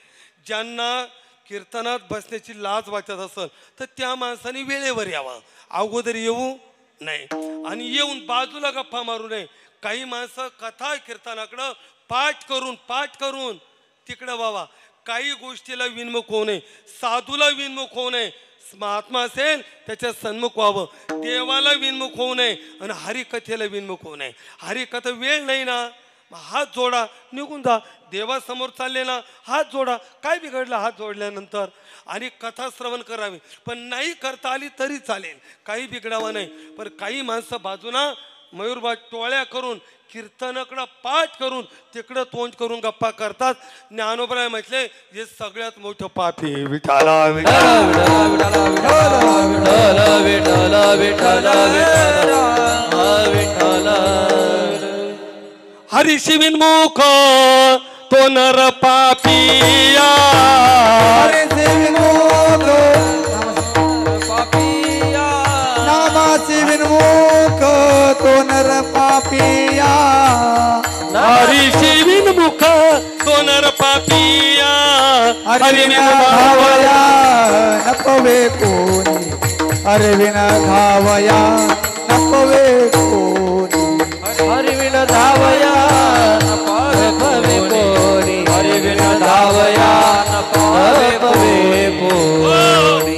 ज्यांना कीर्तनात बसण्याची लाज वाटत असेल तर त्या माणसाने वेळेवर यावं. अगोदर येऊ नाही आणि येऊन बाजूला गप्पा मारू नये. काही माणसं कथा कीर्तनाकडं पाठ करून तिकडं व्हावा. काही गोष्टीला विनमुख होऊ नये. साधूला विनमुख होऊ नये. महात्मा असेल त्याच्या सन्मुख व्हावं. देवाला विनमुख होऊ नये आणि हरिकथेला विनमुख होऊ नये. हरिकथा वेळ नाही ना हात जोडा निघून जा. देवासमोर चालले ना हात जोडा. काय बिघडलं हात जोडल्यानंतर? आणि कथा श्रवण करावी. पण नाही करता आली तरी चालेल काही बिघडावं नाही. पण काही माणसं बाजूला मयूरबाग टोळ्या करून कीर्तनाकडं पाठ करून तिकडं तोंड करून गप्पा करतात. ज्ञानोबराय म्हटले हे सगळ्यात मोठं पाप आहे. विठाला हरिशी विनमुख तो नर पापिया. हरिशी विनमुख पापिया. नामासी विनमुख तो नर पापिया. हरिशी विनमुख तो नर पापिया. हरिविना धावया नपवे कोणी. हरिविना धावया नपवे कोणी. हरिविन धावया नपवे कोणी. हरिविन धावया नपवे कोणी.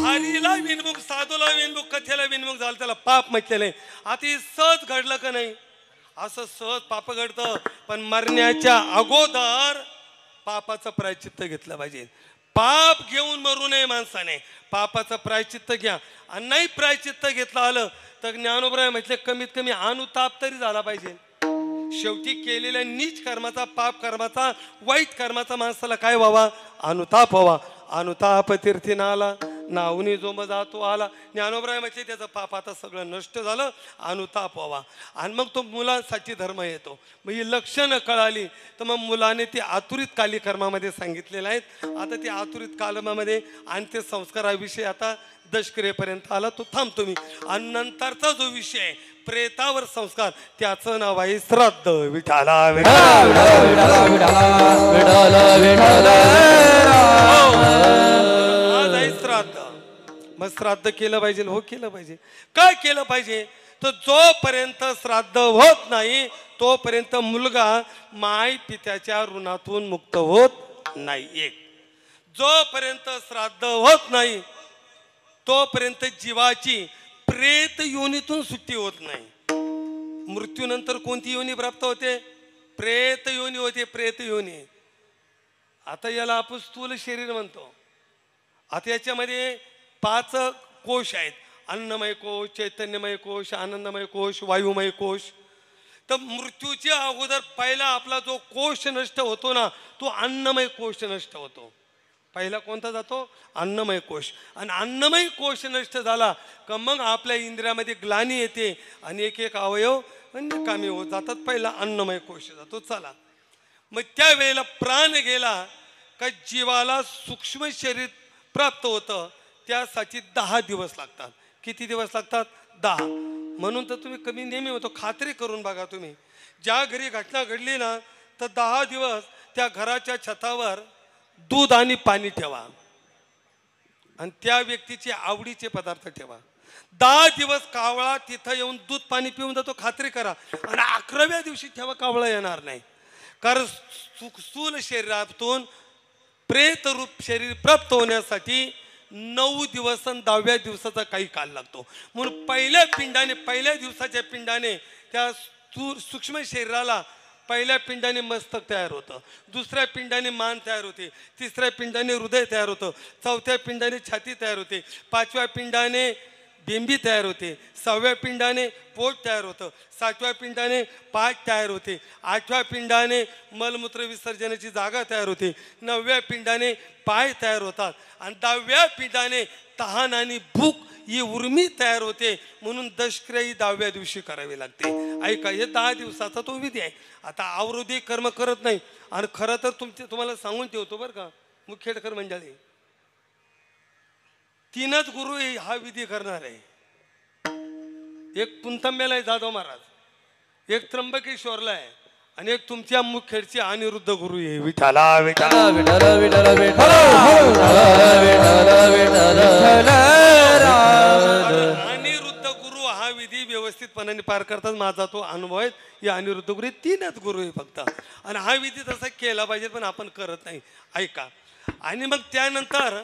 हरीला विनमुख साधूला विनमुख कथेला विनमुख झालं त्याला पाप म्हटलेलं आहे. आता हे सहज घडलं का नाही? असं सहज पाप घडतं पण मरण्याच्या अगोदर पापाचं प्रायचित्त घेतलं पाहिजे. पाप घेऊन मरू नये माणसाने. पापाचं प्रायचित्त घ्या. आणि नाही प्रायचित्त घेतलं आलं तर ज्ञानोबराय म्हटले कमीत कमी अनुताप तरी झाला पाहिजे. शेवटी केलेल्या नीच कर्माचा पाप कर्माचा वाईट कर्माचा माणसाला काय व्हावा? अनुताप व्हावा. अनुताप तीर्थीनं आला नावनी जो मजा तो आला. ज्ञानोबराय म्हटले त्याचं पाप आता सगळं नष्ट झालं. अनुताप व्हावा आणि मग तो मुलांसाठी धर्म येतो. मग ही लक्षणं कळाली तर मग मुलाने ती आतुरित काली कर्मामध्ये सांगितलेलं आहेत. आता ती आतुरित कालमामध्ये आणि ते संस्काराविषयी आता दशक्रियेपर्यंत आला तो थांबतो मी. आणि नंतरचा जो विषय आहे प्रेतावर संस्कार त्याचं नाव आहे श्राद्ध. विठाला आज आहे श्राद्ध. मग श्राद्ध केलं पाहिजे. हो केलं पाहिजे. काय केलं पाहिजे तर जोपर्यंत श्राद्ध होत नाही तोपर्यंत मुलगा माय पित्याच्या ऋणातून मुक्त होत नाही. 1 जोपर्यंत श्राद्ध होत नाही तोपर्यंत जीवाची प्रेत योनीतून सुट्टी होत नाही. मृत्यूनंतर कोणती योनी प्राप्त होते? प्रेत योनी होते. प्रेत योनी. आता याला आपण स्थूल शरीर म्हणतो. आता याच्यामध्ये 5 कोश आहेत. अन्नमय कोश, चैतन्यमय कोश, आनंदमय कोश, वायुमय कोश. तर मृत्यूच्या अगोदर पहिला आपला जो कोश नष्ट होतो ना तो अन्नमय कोश नष्ट होतो. पहिला कोणता जातो? अन्नमय कोश. आणि अन्नमय कोश नष्ट झाला का मग आपल्या इंद्रियामध्ये ग्लानी येते आणि एक एक अवयव निकामी होत जातात. पहिला अन्नमय कोश जातो. चला मग त्या वेळेला प्राण गेला का जीवाला सूक्ष्म शरीर प्राप्त होतं. त्यासाठी 10 दिवस लागतात. किती दिवस लागतात? 10. म्हणून तर तुम्ही कमी नेहमी होतो खात्री करून बघा. तुम्ही ज्या घरी घटना घडली ना तर 10 दिवस त्या घराच्या छतावर दूध आणि पाणी ठेवा आणि त्या व्यक्तीचे आवडीचे पदार्थ ठेवा. 10 दिवस कावळा तिथं येऊन दूध पाणी पिऊन जातो, खात्री करा. आणि 11व्या दिवशी तेव्हा कावळा येणार नाही. कारण स्थूल शरीरातून प्रेत रूप शरीर प्राप्त होण्यासाठी 9 दिवस आणि 10व्या दिवसाचा काही काळ लागतो. म्हणून पहिल्या दिवसाच्या पिंडाने त्या सूक्ष्म शरीराला पहिल्या पिंडाने मस्तक तयार होतं, दुसऱ्या पिंडाने मान तयार होते, तिसऱ्या पिंडाने हृदय तयार होतं, चौथ्या पिंडाने छाती तयार होते, 5व्या पिंडाने बेंबी तयार होते, 6व्या पिंडाने पोट तयार होतं, 7व्या पिंडाने पाठ तयार होते, 8व्या पिंडाने मलमूत्र विसर्जनाची जागा तयार होते, 9व्या पिंडाने पाय तयार होतात आणि 10व्या पिंडाने तहान आणि भूक ही उर्मी तयार होते. म्हणून दशक्रिया ही 10व्या दिवशी करावी लागते. ऐका, हे 10 दिवसाचा तो विधी आहे. आता आवृत्ती कर्म करत नाही. आणि खरं तर तुम्हाला सांगून ठेवतो बरं का मुखेडकर मंडळी, 3च गुरु हा विधी करणार आहे. एक पुंतंब्याला आहे जाधव महाराज, एक त्र्यंबकेश्वरला आहे आणि एक तुमच्या मुखेडचे अनिरुद्ध गुरु आहे. विठाला विठाला विठ्ठल विठ्ठल विठ्ठल अनिरुद्ध गुरु हा विधी व्यवस्थितपणाने पार करतात. माझा तो अनुभव आहे. या अनिरुद्ध गुरु 3च गुरु आहे फक्त. आणि हा विधी तसा केला पाहिजे पण आपण करत नाही. ऐका, आणि मग त्यानंतर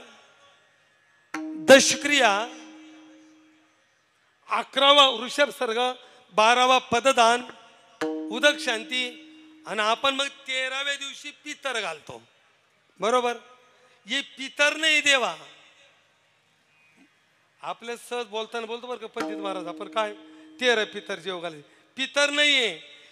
दशक्रिया, 11वा वृषभ सर्ग, 12वा पददान, उदक शांती, आणि आपण मग 13व्या दिवशी पितर घालतो. बरोबर, ये पितर नाही देवा. आपल्या सहज बोलताना बोलतो बरं का पंडित महाराज, आपण काय 13 पितर जेव घाले, पितर नाहीये,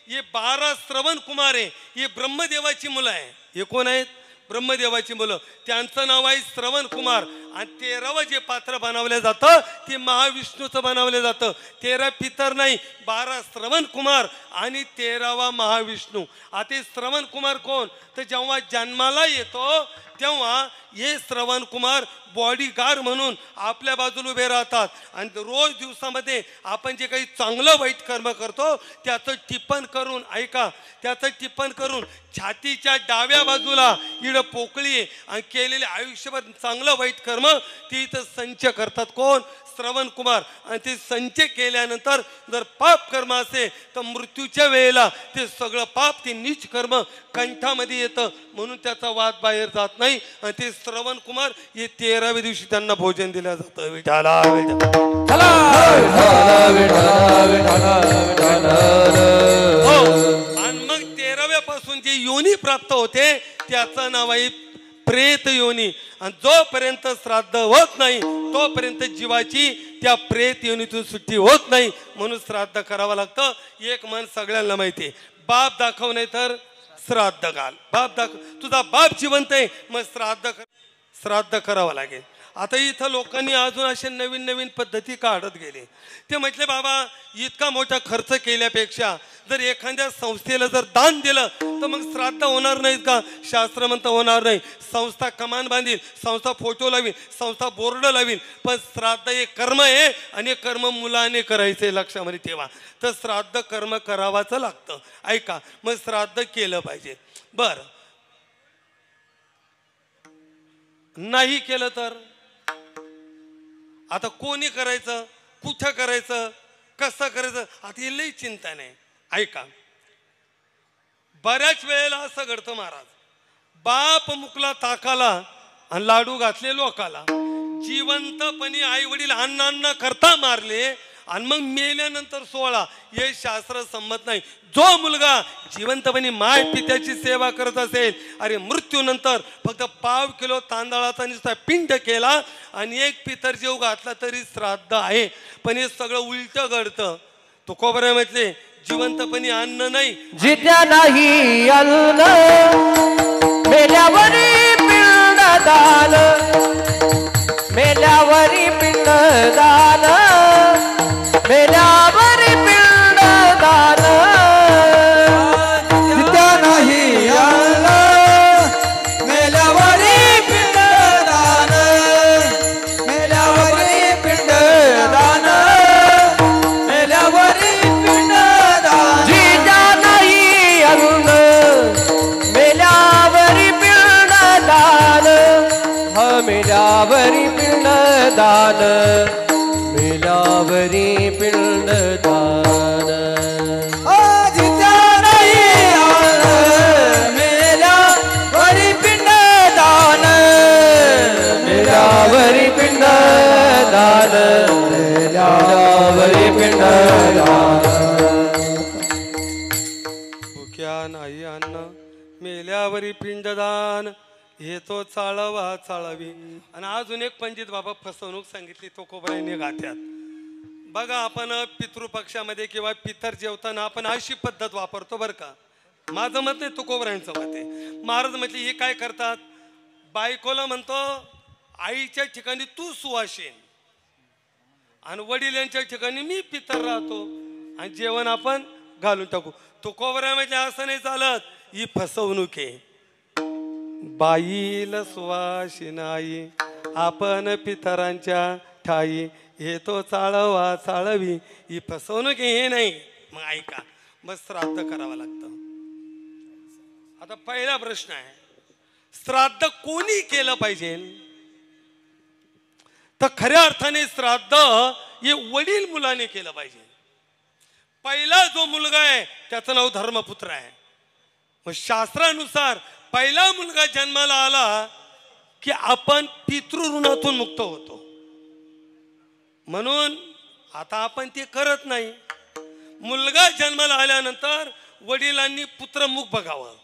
ये 12 श्रवण कुमार आहे. हे ब्रह्मदेवाची मुलं आहे. हे कोण आहेत? ब्रह्मदेवाची मुलं. त्यांचं नाव आहे श्रवण कुमार. आणि 13वं जे पात्र बनवलं जातं ते महाविष्णूचं बनवलं जातं. 13 पितर नाही, 12 श्रवण कुमार आणि 13वा महाविष्णू. आता श्रवण कुमार कोण? तर जेव्हा जन्माला येतो तेव्हा हे श्रवण कुमार बॉडीगार्ड म्हणून आपल्या बाजूला उभे राहतात. आणि रोज दिवसामध्ये आपण जे काही चांगलं वाईट कर्म करतो त्याचं टिप्पण करून, ऐका, त्याचं टिप्पण करून छातीच्या डाव्या बाजूला इकडं पोकळी आहे आणि केलेले आयुष्यभर चांगलं वाईट कर्म ते इथं संच करतात. कोण? श्रवण कुमार. आणि ते संच केल्यानंतर जर पाप कर्म असेल तर मृत्यूच्या वेळेला ते सगळं पाप, ते नीच कर्म कंठामध्ये येतं. म्हणून त्याचा वाद बाहेर जात नाही. आणि ते श्रवण कुमार हे 13व्या दिवशी त्यांना भोजन दिलं जातं. विठाला आणि मग 13व्या पासून जे योनी प्राप्त होते त्याचं नाव आहे प्रेत योनी. आणि जोपर्यंत श्राद्ध होत नाही तोपर्यंत जीवाची त्या प्रेत योनीतून सुट्टी होत नाही. म्हणून श्राद्ध करावं लागतं. एक मन सगळ्यांना माहिती आहे, बाप दाखव नाही तर श्राद्ध घाल. बाप दाखव, तुझा बाप जिवंत आहे मग श्राद्ध करावं लागेल. आता इथं लोकांनी अजून असे नवीन नवीन पद्धती काढत गेले. ते म्हटले बाबा इतका मोठा खर्च केल्यापेक्षा जर एखाद्या संस्थेला जर दान दिलं तर मग श्राद्ध होणार नाहीत का? शास्त्र म्हणतं होणार नाही. संस्था कमान बांधील, संस्था फोटो लावील, संस्था बोर्ड लावील, पण श्राद्ध हे कर्म आहे आणि हे कर्म मुलाने करायचे, लक्षामध्ये ठेवा. तर श्राद्ध कर्म करावाचं लागतं. ऐका, मग श्राद्ध केलं पाहिजे. बर नाही केलं तर आता कोणी करायचं, कुठं करायचं, कसं करायचं, आता हे लई चिंता नाही. ऐका, बऱ्याच वेळेला असं घडतं महाराज, बाप मुकला ताकाला आणि लाडू घातले लोकाला. जिवंतपणी आई वडील अन्न करता मारले आणि मग मेल्यानंतर 16, हे शास्त्र संमत नाही. जो मुलगा जिवंतपणी माय पित्याची सेवा करत असेल, अरे मृत्यूनंतर फक्त 1/2 किलो तांदळाचा नुसता पिंड केला आणि 1 पितर जेव घातला तरी श्राद्ध आहे. पण हे सगळं उलट घडतं. तुकोबराय म्हटले जिवंतपणी अन्न नाही, जित्या नाही अन्न मेल्यावरी पिंड दान, मेल्यावरी पिंड दान, मेल्यावरी पिंड दान. जित्या नाही अन्न मेल्यावरी पिंड दान, मेल्यावरी पिंड दान, मेल्यावरी पिंड दान. जित्या नाही अन्न मेल्यावरी पिंड दान, मेल्यावरी पिंड दान, पिंडदान भुक्या नाही अन्न मेल्यावरी पिंडदान हे तो चाळवा चाळवी. आणि अजून एक पंडित बाबा फसवणूक सांगितली तुकोबारायांनी गाथ्यात. बघा आपण पितृपक्षामध्ये किंवा पितर जेवताना आपण अशी पद्धत वापरतो बरं का. माझं मत नाही तुकोबारायांचं मत आहे. महाराज म्हटले हे काय करतात, बायकोला म्हणतो आईच्या ठिकाणी तू सुवासीन आणि वडील यांच्या ठिकाणी मी पितर राहतो आणि जेवण आपण घालून टाकू. तुकोबाराय म्हटले असं नाही चालत, ही फसवणूक आहे. बाईला सुवासीन आई आपण पितरांच्या ठाई हे तो चाळवा चाळवी ही फसवणूक हे नाही. मग ऐका, मग श्राद्ध करावं लागतं. आता पहिला प्रश्न आहे, श्राद्ध कोणी केलं पाहिजे? तर खऱ्या अर्थाने श्राद्ध हे वडील मुलाने केलं पाहिजे. पहिला जो मुलगा आहे त्याचं नाव धर्मपुत्र आहे. मग शास्त्रानुसार पहिला मुलगा जन्माला आला की आपण पितृऋणातून मुक्त होतो. म्हणून आता आपण ते करत नाही. मुलगा जन्माला आल्यानंतर वडिलांनी पुत्रमुख बघावं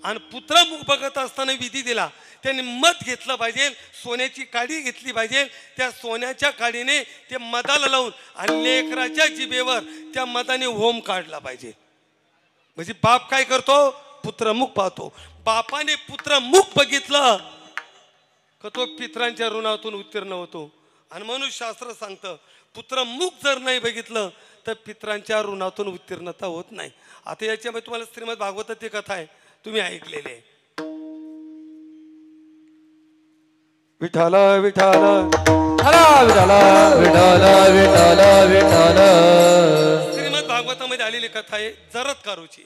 आणि पुत्रमुख बघत असताना विधी दिला. त्यांनी मध घेतलं पाहिजे, सोन्याची काडी घेतली पाहिजे. त्या सोन्याच्या काडीने ते मधाला लावून आणि लेकराच्या जिभेवर त्या मधाने होम काढला पाहिजे. म्हणजे बाप काय करतो, पुत्रमुख पाहतो. बापाने पुत्रमुख बघितलं का तो पितरांच्या ऋणातून उत्तीर्ण होतो. आणि म्हणून शास्त्र सांगतं पुत्रमुख जर नाही बघितलं तर पितरांच्या ऋणातून उत्तीर्णता होत नाही. आता याच्यामध्ये तुम्हाला श्रीमद भागवताची कथा आहे, तुम्ही ऐकलेली आहे. विठाल विठाल विठाल विठाल विठाल विठाल. श्रीमद भागवतामध्ये आलेली कथा आहे जरत्कारूची.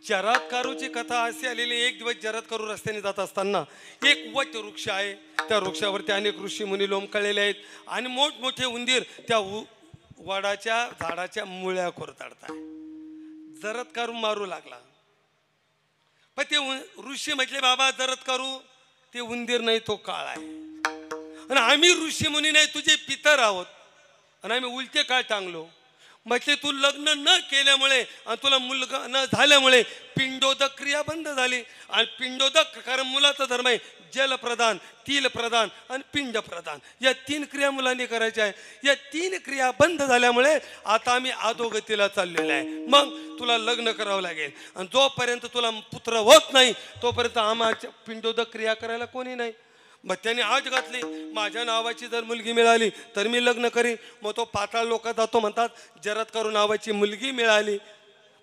जरत्कारूची कथा अशी आलेली, एक दिवस जरत्कारू रस्त्याने जात असताना एक वट वृक्ष आहे. त्या वृक्षावरती अनेक ऋषी मुनी लोंबकळलेले आहेत आणि मोठमोठे उंदीर त्या वडाच्या झाडाच्या मुळ्या कोरताडताय. जरत्कारू मारू लागला. पण ते ऋषी म्हटले बाबा जरत्कारू ते उंदीर नाही तो काळ आहे आणि आम्ही ऋषी मुनी नाही तुझे पितर आहोत आणि आम्ही उलटे काळ टांगलो. म्हटले तू लग्न न केल्यामुळे आणि तुला मुलगा न झाल्यामुळे पिंडोदक क्रिया बंद झाली. आणि पिंडोदक कारण मुलाचा धर्म आहे जल प्रदान, तिल प्रदान आणि पिंड प्रदान. या 3 क्रिया मुलांनी करायच्या आहे. या 3 क्रिया बंद झाल्यामुळे आता आम्ही अधोगतीला चाललेलो आहे. मग तुला लग्न करावं लागेल आणि जोपर्यंत तुला पुत्र होत नाही तोपर्यंत आम्हाला पिंडोदक क्रिया करायला कोणी नाही. मग त्याने आज घातली माझ्या नावाची जर मुलगी मिळाली तर मी लग्न करीन. मग तो पाताळ लोक जातो म्हणतात जरत्कारू नावाची मुलगी मिळाली.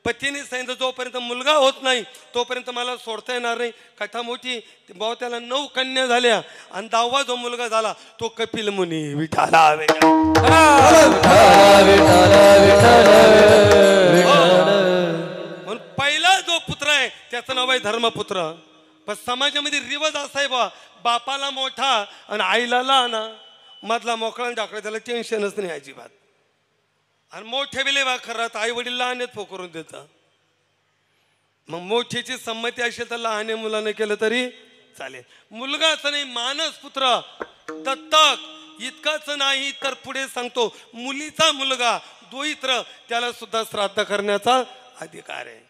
पतीने सांगितलं जोपर्यंत मुलगा होत नाही तोपर्यंत मला सोडता येणार नाही. कथा मोठी. भाऊ त्याला 9 कन्या झाल्या आणि 10वा जो मुलगा झाला तो कपिल मुनी. विठाला म्हणून पहिला जो पुत्र आहे त्याचं नाव आहे धर्मपुत्र. पण समाजामध्ये रिवाज असा आहे बा, बापाला मोठा आणि आईला लहान, मधला मोकळा टाकला त्याला टेन्शनच नाही अजिबात. आणि मोठे बिले बा खरात आई वडील लहान आहेत पोकरून देतात. मग मोठ्याची संमती असेल तर लहान मुलाने केलं तरी चालेल. मुलगाच नाही मानस पुत्र दत्तक इतकंच नाही तर पुढे सांगतो मुलीचा मुलगा द्वैत्र त्याला सुद्धा श्राद्ध करण्याचा अधिकार आहे.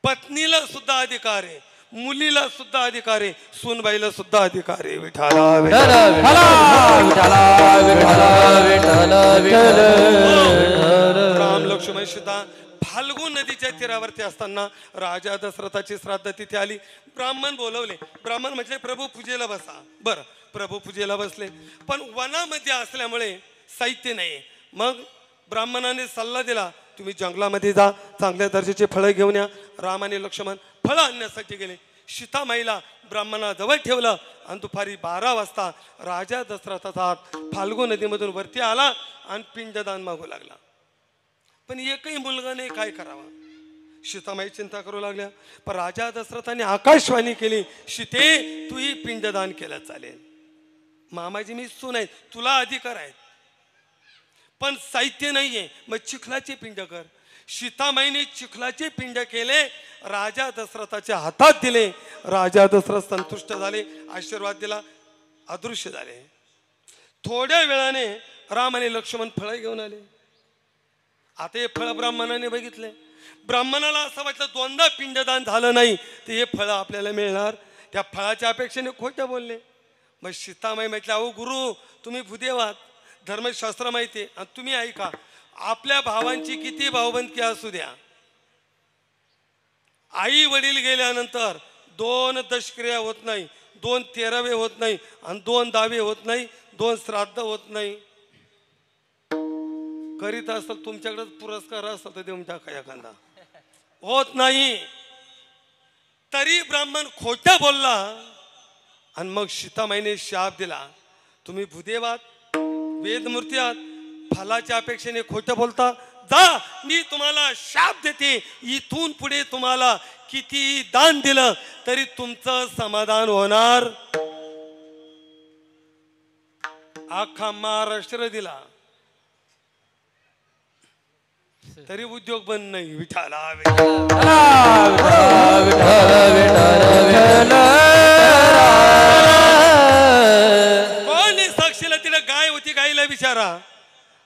पत्नीला सुद्धा अधिकार आहे, मुलीला सुद्धा अधिकार आहे, सूनबाईला सुद्धा अधिकार आहे. विठाला राम लक्ष्मण सीता फाल्गुन नदीच्या तीरावरती असताना राजा दशरथाची श्राद्ध तिथे आली. ब्राह्मण बोलवले. ब्राह्मण म्हटले प्रभू पूजेला बसा. बरं प्रभू पूजेला बसले. पण वनामध्ये असल्यामुळे साहित्य नाही. मग ब्राह्मणाने सल्ला दिला तुम्ही जंगलामध्ये जा, चांगल्या दर्जाचे फळं घेऊन या. राम आणि लक्ष्मण फळं आणण्यासाठी गेले. सीतामाईला ब्राह्मणाजवळ ठेवलं आणि दुपारी 12 वाजता राजा दशरथाचा फाल्गुन नदीमधून वरती आला आणि पिंडदान मागू लागला. पण एकही मुलगा नाही, काय करावा. सीतामाई चिंता करू लागल्या. पण राजा दशरथाने आकाशवाणी केली सीते तू ही पिंडदान केलं चालेल. मामाजी मी सून आहे, तुला अधिकार आहेत पण साहित्य नाहीये, मग चिखलाचे पिंड कर. सीतामाईने चिखलाचे पिंड केले, राजा दशरथाच्या हातात दिले. राजा दशरथ संतुष्ट झाले, आशीर्वाद दिला, अदृश्य झाले. थोड्या वेळाने राम आणि लक्ष्मण फळं घेऊन आले. आता हे फळ ब्राह्मणाने बघितले. ब्राह्मणाला असं वाटलं दोनदा पिंडदान झालं नाही तर हे फळं आपल्याला मिळणार. त्या फळाच्या अपेक्षेने खोटं बोलले. मग सीतामाई म्हटलं, अहो गुरु तुम्ही भूदेव आहात, धर्मशास्त्र माहिती आहे आणि तुम्ही ऐका, आपल्या भावांची किती भावबंदकी असू द्या, आई वडील गेल्यानंतर 2 दशक्रिया होत नाही, 2 तेरावे होत नाही आणि 2 दावे होत नाही, 2 श्राद्ध होत नाही. करीत असेल तुमच्याकडे पुरस्कार असेल तर देऊन टाका एखादा. होत नाही. तरी ब्राह्मण खोटं बोलला आणि मग सीतामाईने शाप दिला, तुम्ही भूदेवात वेदमूर्ती आहात, फलाच्या अपेक्षेने खोटं बोलता, जा मी तुम्हाला शाप देते, इथून पुढे तुम्हाला किती दान दिलं तरी तुमचं समाधान होणार. अख्खा महाराष्ट्र दिला तरी उद्योग बंद नाही. विठाला कोण साक्षीला? तिला गाय होती, गाईला विचारा.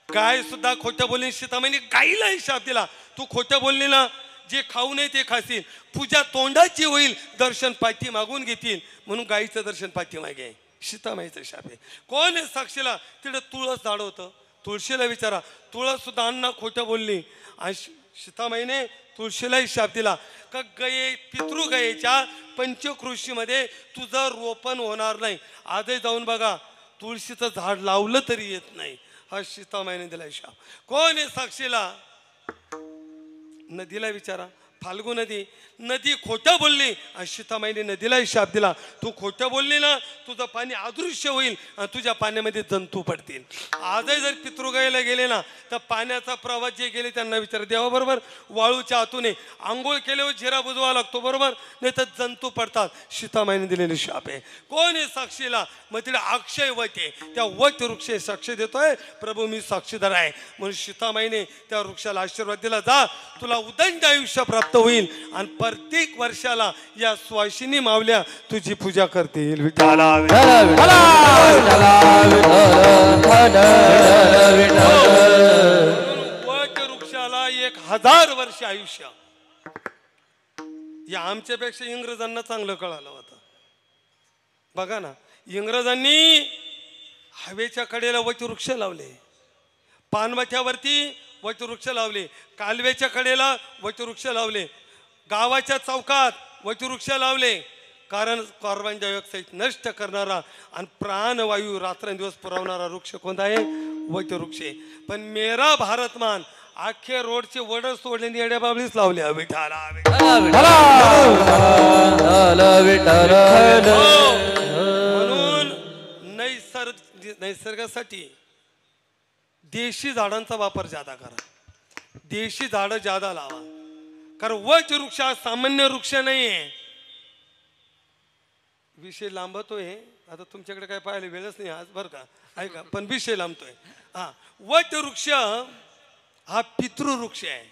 गाय सुद्धा खोटं बोलली. सीतामाईने गाईला शाप दिला, तू खोटं बोलली ना, जे खाऊ नये ते खाशील, पूजा तोंडाची होईल, दर्शन पाठी मागून घेतील, म्हणून गाईचं दर्शन पाठी मागे. सीतामाईचं शाप आहे. कोण आहे साक्षीला? तिकडे तुळस झाड होतं, तुळशीला विचारा. तुळस सुद्धा अण्णा खोटं बोलली आणि सीतामाईने तुळशीलाही शाप दिला का गये पितृगयेच्या पंचकृषीमध्ये तुझं रोपण होणार नाही. आजही जाऊन बघा, तुळशीचं झाड लावलं तरी येत नाही. हा सीतामाईने दिला शाप. कोण आहे साक्षीला? नदीला विचारा. फाल्गू नदी, नदी खोटं बोलली आणि सीतामाईने नदीलाही शाप दिला, तू खोटं बोलली ना, तुझं पाणी अदृश्य होईल आणि तुझ्या पाण्यामध्ये जंतू पडतील. आजही जर पितृगयाला गेले ना तर पाण्याचा प्रवास जे गेले त्यांना विचार, देवाबरोबर वाळूच्या आतूने आंघोळ केल्यावर झिरा बुजवा लागतो बरोबर, नाही तर जंतू पडतात. सीतामाईने दिलेले शाप आहे. कोण आहे साक्षीला? मग तिला अक्षय वट आहे, त्या वट वृक्ष साक्ष देतोय, प्रभू मी साक्षीदार आहे. म्हणून सीतामाईने त्या वृक्षाला आशीर्वाद दिला, जा तुला उदंड आयुष्य प्राप्त होईल आणि प्रत्येक वर्षाला या स्वाशिनी मावल्या तुझी पूजा करतील. विठाला वट वृक्षाला 1000 वर्ष आयुष्य. या आमच्यापेक्षा इंग्रजांना चांगलं कळालं होतं. बघा ना, इंग्रजांनी हवेच्या कडेला वटवृक्ष लावले, पानवट्यावरती वटवृक्ष लावले, कालव्याच्या कडेला वटवृक्ष लावले, गावाच्या चौकात वटवृक्ष लावले. कारण कार्बन डायऑक्साईड नष्ट करणारा आणि प्राणवायू रात्रंदिवस पुरवणारा वृक्ष कोणता आहे? वटवृक्ष. पण मेरा भारतमान अख्खे रोडचे वड सोडले, येड्या बाबळीच लावल्या. विठाला म्हणून नैसर्गासाठी देशी झाडांचा वापर जादा करा, देशी झाडं जादा लावा. कारण वट वृक्ष हा सामान्य वृक्ष नाहीये. विषय लांबतोय, आता तुमच्याकडे काय पाहायला वेळच नाही आज बरं का, ऐका, पण विषय लांबतोय. हा, वट वृक्ष हा पितृवृक्ष आहे.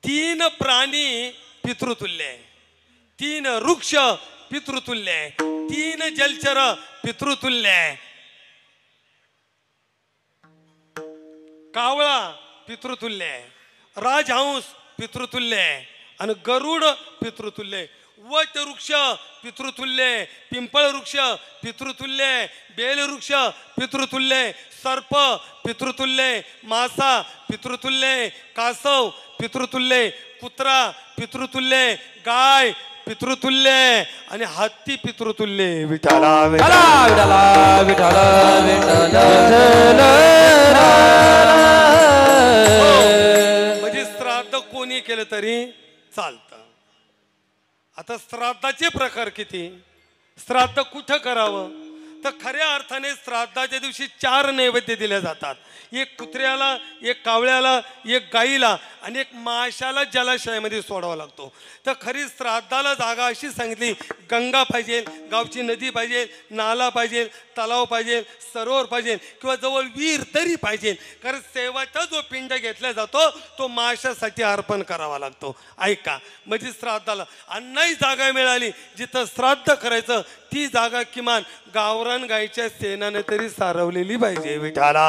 3 प्राणी पितृतुल्य आहे, 3 वृक्ष पितृतुल्य आहे, 3 जलचर पितृतुल्य आहे. कावळा पितृतुल्य आहे, राजहंस पितृतुल्य आहे आणि गरुड पितृतुल्य आहे. वट वृक्ष पितृतुल्य, पिंपळ वृक्ष पितृतुल्य, बेल वृक्ष पितृतुल्य, सर्प पितृतुल्य, मासा पितृतुल्य, कासव पितृतुल्य, कुत्रा पितृतुल्य, गाय पितृतुल्य आणि हत्ती पितृतुल्य. विठाला म्हणजे श्राद्ध कोणी केलं तरी चालतं. आता श्राद्धाचे प्रकार किती, श्राद्ध कुठं करावं, तर खऱ्या अर्थाने श्राद्धाच्या दिवशी 4 नैवेद्य दिले जातात. एक कुत्र्याला, एक कावळ्याला, एक गाईला आणि एक माशाला जलाशयामध्ये सोडावा लागतो. तर खरी श्राद्धाला जागा अशी सांगितली, गंगा पाहिजे, गावची नदी पाहिजे, नाला पाहिजे, तलाव पाहिजे, सरोवर पाहिजे किंवा जवळ विहीर तरी पाहिजे. कारण सेवाचा जो पिंड घेतला जातो तो माशासाठी अर्पण करावा लागतो. ऐका, म्हणजे श्राद्धाला आणि नाही जागा मिळाली जिथं श्राद्ध करायचं ती जागा किमान गावरान गायच्या शेणाने तरी सारवलेली पाहिजे. विठाला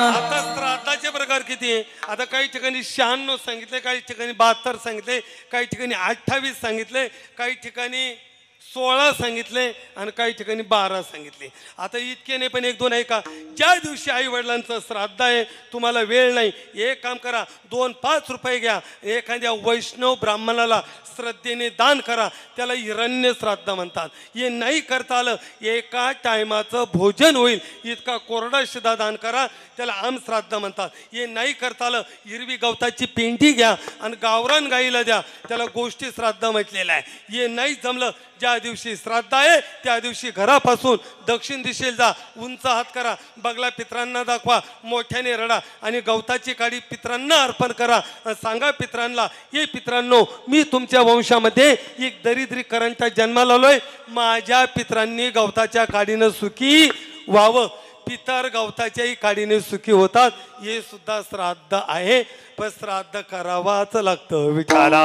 आता श्राद्धाचे प्रकार किती आहे? आता काही ठिकाणी 96 सांगितले, काही ठिकाणी 72 सांगितले, काही ठिकाणी 28 सांगितले, काही ठिकाणी 16 सांगितले आणि काही ठिकाणी 12 सांगितले. आता इतके नाही पण 1-2 ऐका. ज्या दिवशी आई वडिलांचं श्राद्ध आहे, तुम्हाला वेळ नाही, एक काम करा, 2-5 रुपये घ्या, एखाद्या वैष्णव ब्राह्मणाला श्रद्धेने दान करा. त्याला हिरण्य श्राद्ध म्हणतात. हे नाही करता आलं, एका टायमाचं भोजन होईल इतका कोरडा शिधा दान करा, त्याला आम श्राद्ध म्हणतात. हे नाही करता आलं, हिरवी गवताची पेंडी घ्या आणि गावरान गाईला द्या, त्याला गोष्टी श्राद्ध म्हटलेलं आहे. हे नाही जमलं, ज्या दिवशी श्राद्ध आहे त्या दिवशी घरापासून दक्षिण दिशेला जा, उंच हात करा, बगला पित्रांना दाखवा, मोठ्याने रडा आणि गवताची काडी पित्रांना अर्पण करा आणि सांगा पित्रांना, हे पित्रांनो, मी तुमच्या वंशामध्ये एक दरिद्री करंटा जन्माला आलोय, माझ्या पित्रांनी गवताच्या काडीनं सुखी व्हावं. पितर गवताच्याही काडीने सुखी होतात. हे सुद्धा श्राद्ध आहे, पण श्राद्ध करावाच लागतं. विठाला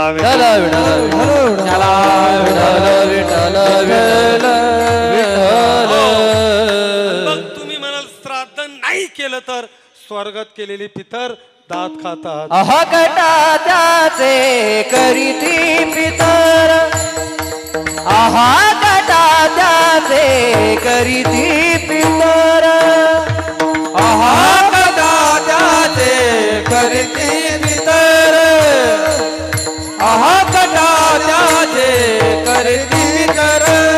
मग तुम्ही म्हणाल श्राद्ध नाही केलं तर स्वर्गात केलेली पितर दात खातात. अहकटा त्याचे करीती पितर, अहकटा त्याचे करीती पितर, अहकटा त्याचे करीती पितर, अहकटा त्याचे करीती पितर,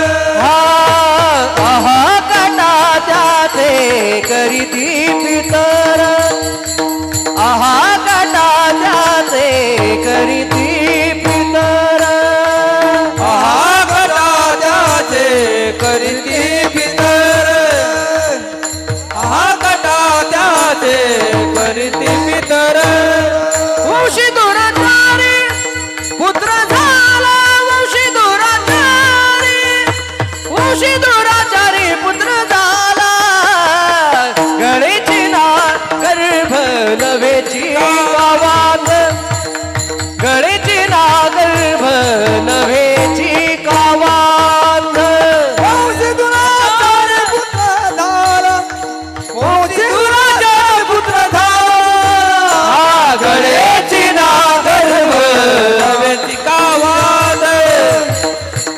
अहकटा त्याचे करीती पितर, अहकटा त्याचे करीती पितर, अहकटा त्याचे करीती पितर, अहकटा त्याचे करीती पितर. वंशी दुराचारी पुत्र झाला, वंशी दुराचारी, वंशी दुराचारी पुत्र झाला, गळेची ना गर्भ नवेची गावात, गळेची ना गर्भ नवेची गावात. वंशी दुराचारी पुत्र झाला, वंशी दुराचारी पुत्र झाला, गळेची ना गर्भ नवेची गावात,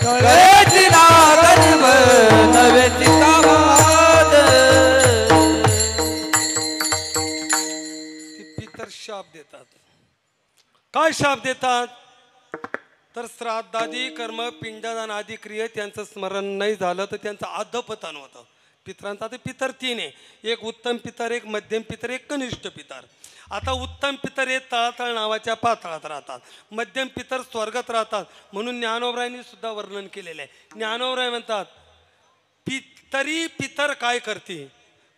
गळेची ना गर्भ नवेची गावात. ती पितर शाप देतात. काय शाप देतात? तर श्राद्धादी कर्म, पिंडदान आदी क्रिये त्यांचं स्मरण नाही झालं तर त्यांचं अधपतन होतं. पितरांचा आता पितर 3 आहे, एक उत्तम पितर, एक मध्यम पितर, एक कनिष्ठ पितर. आता उत्तम पितर हे तळातळ नावाच्या पातळात राहतात, मध्यम पितर स्वर्गात राहतात. म्हणून ज्ञानोबरायांनी सुद्धा वर्णन केलेलं आहे. ज्ञानोबराय म्हणतात, पितरी पितर काय करते,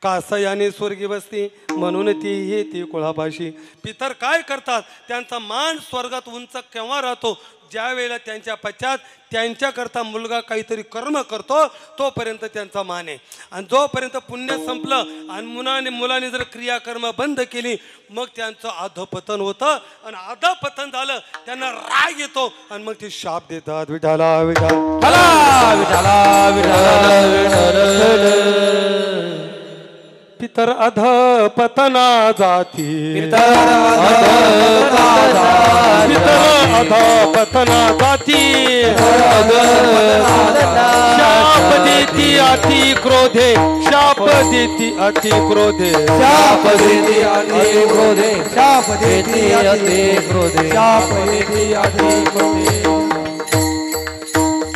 कासयाने स्वर्गी बसते, म्हणून ती येते कुळापाशी. पितर काय करतात? त्यांचा मान स्वर्गात उंच केव्हा राहतो? ज्या वेळेला त्यांच्या पश्चात त्यांच्याकरता मुलगा काहीतरी कर्म करतो तोपर्यंत त्यांचा मान आहे. आणि जोपर्यंत पुण्य संपलं आणि मुलाने जर क्रियाकर्म बंद केली मग त्यांचं अधपतन होतं. आणि अधपतन झालं त्यांना राग येतो आणि मग ते शाप देतात. विठाला विठाला विठाला विठाला. पितर अधपतना जाती, पितर अधपतना जाती, शाप देती अति क्रोधे, शाप देती अति क्रोधे, शाप देती अति क्रोधे, शाप देती अति क्रोधे, शाप देती अति क्रोधे.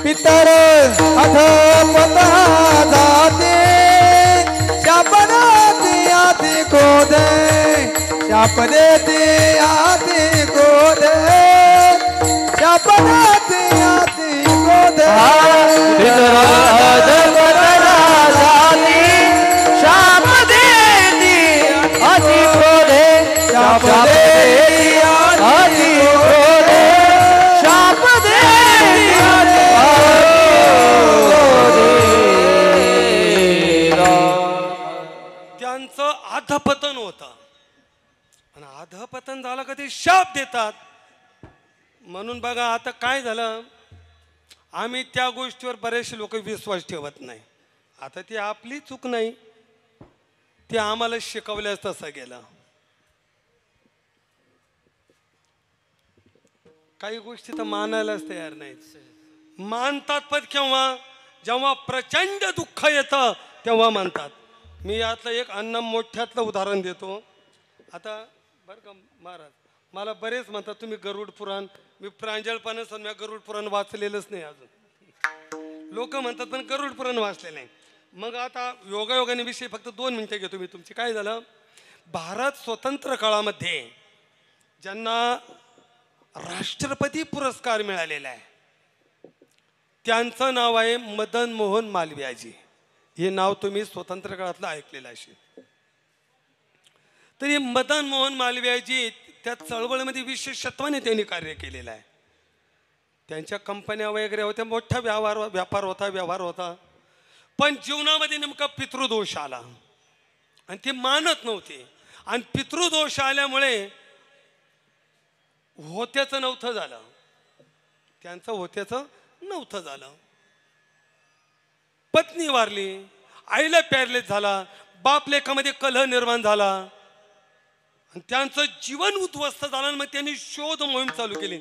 पितर अधपतना जाते, शाप देती अति क्रोधे, शाप देती अति क्रोधे, शाप देती अति क्रोधे. शाप देती शाप देती आधी क्रोधे शाप देती आधी त्यांचं अधपतन होतं आणि अधपतन झालं का ते शाप देतात. म्हणून बघा आता काय झालं, आम्ही त्या गोष्टीवर बरेचसे लोक विश्वास ठेवत नाही. आता ती आपली चूक नाही, ते आम्हाला शिकवल्यास तसं गेलं. काही गोष्टी तर मानायलाच तयार नाहीत. मानतात पण केव्हा, जेव्हा प्रचंड दुःख येतं तेव्हा मानतात. मी यातलं एक अन्न मोठ्यातलं उदाहरण देतो. आता बरं का महाराज, मला बरेच म्हणतात तुम्ही गरुड पुराण, मी प्रांजळपणे मी गरुड पुराण वाचलेलंच नाही अजून. लोक म्हणतात पण गरुड पुराण वाचलेलं नाही. मग आता योगायोगाने विषयी फक्त 2 मिनिटं घेतो मी तुमची. काय झालं, भारत स्वतंत्र काळामध्ये ज्यांना राष्ट्रपती पुरस्कार मिळालेला आहे त्यांचं नाव आहे मदन मोहन मालवीयाजी. हे नाव तुम्ही स्वतंत्र काळातलं ऐकलेलं असेल. तरी मदन मोहन मालवीयाजी त्या चळवळीमध्ये विशेषत्वाने त्यांनी कार्य केलेलं आहे. त्यांच्या कंपन्या वगैरे होत्या, मोठा व्यवहार होता. पण जीवनामध्ये नेमका पितृदोष आला आणि ते मानत नव्हते. आणि पितृदोष आल्यामुळे होत्याचं नव्हतं झालं, त्यांचं होत्याचं नव्हतं झालं. पत्नी वारली, आईला पॅरलेस झाला, बाप लेकामध्ये कलह निर्माण झाला आणि त्यांचं जीवन उद्ध्वस्त झालं. मग त्यांनी शोध मोहीम चालू केली.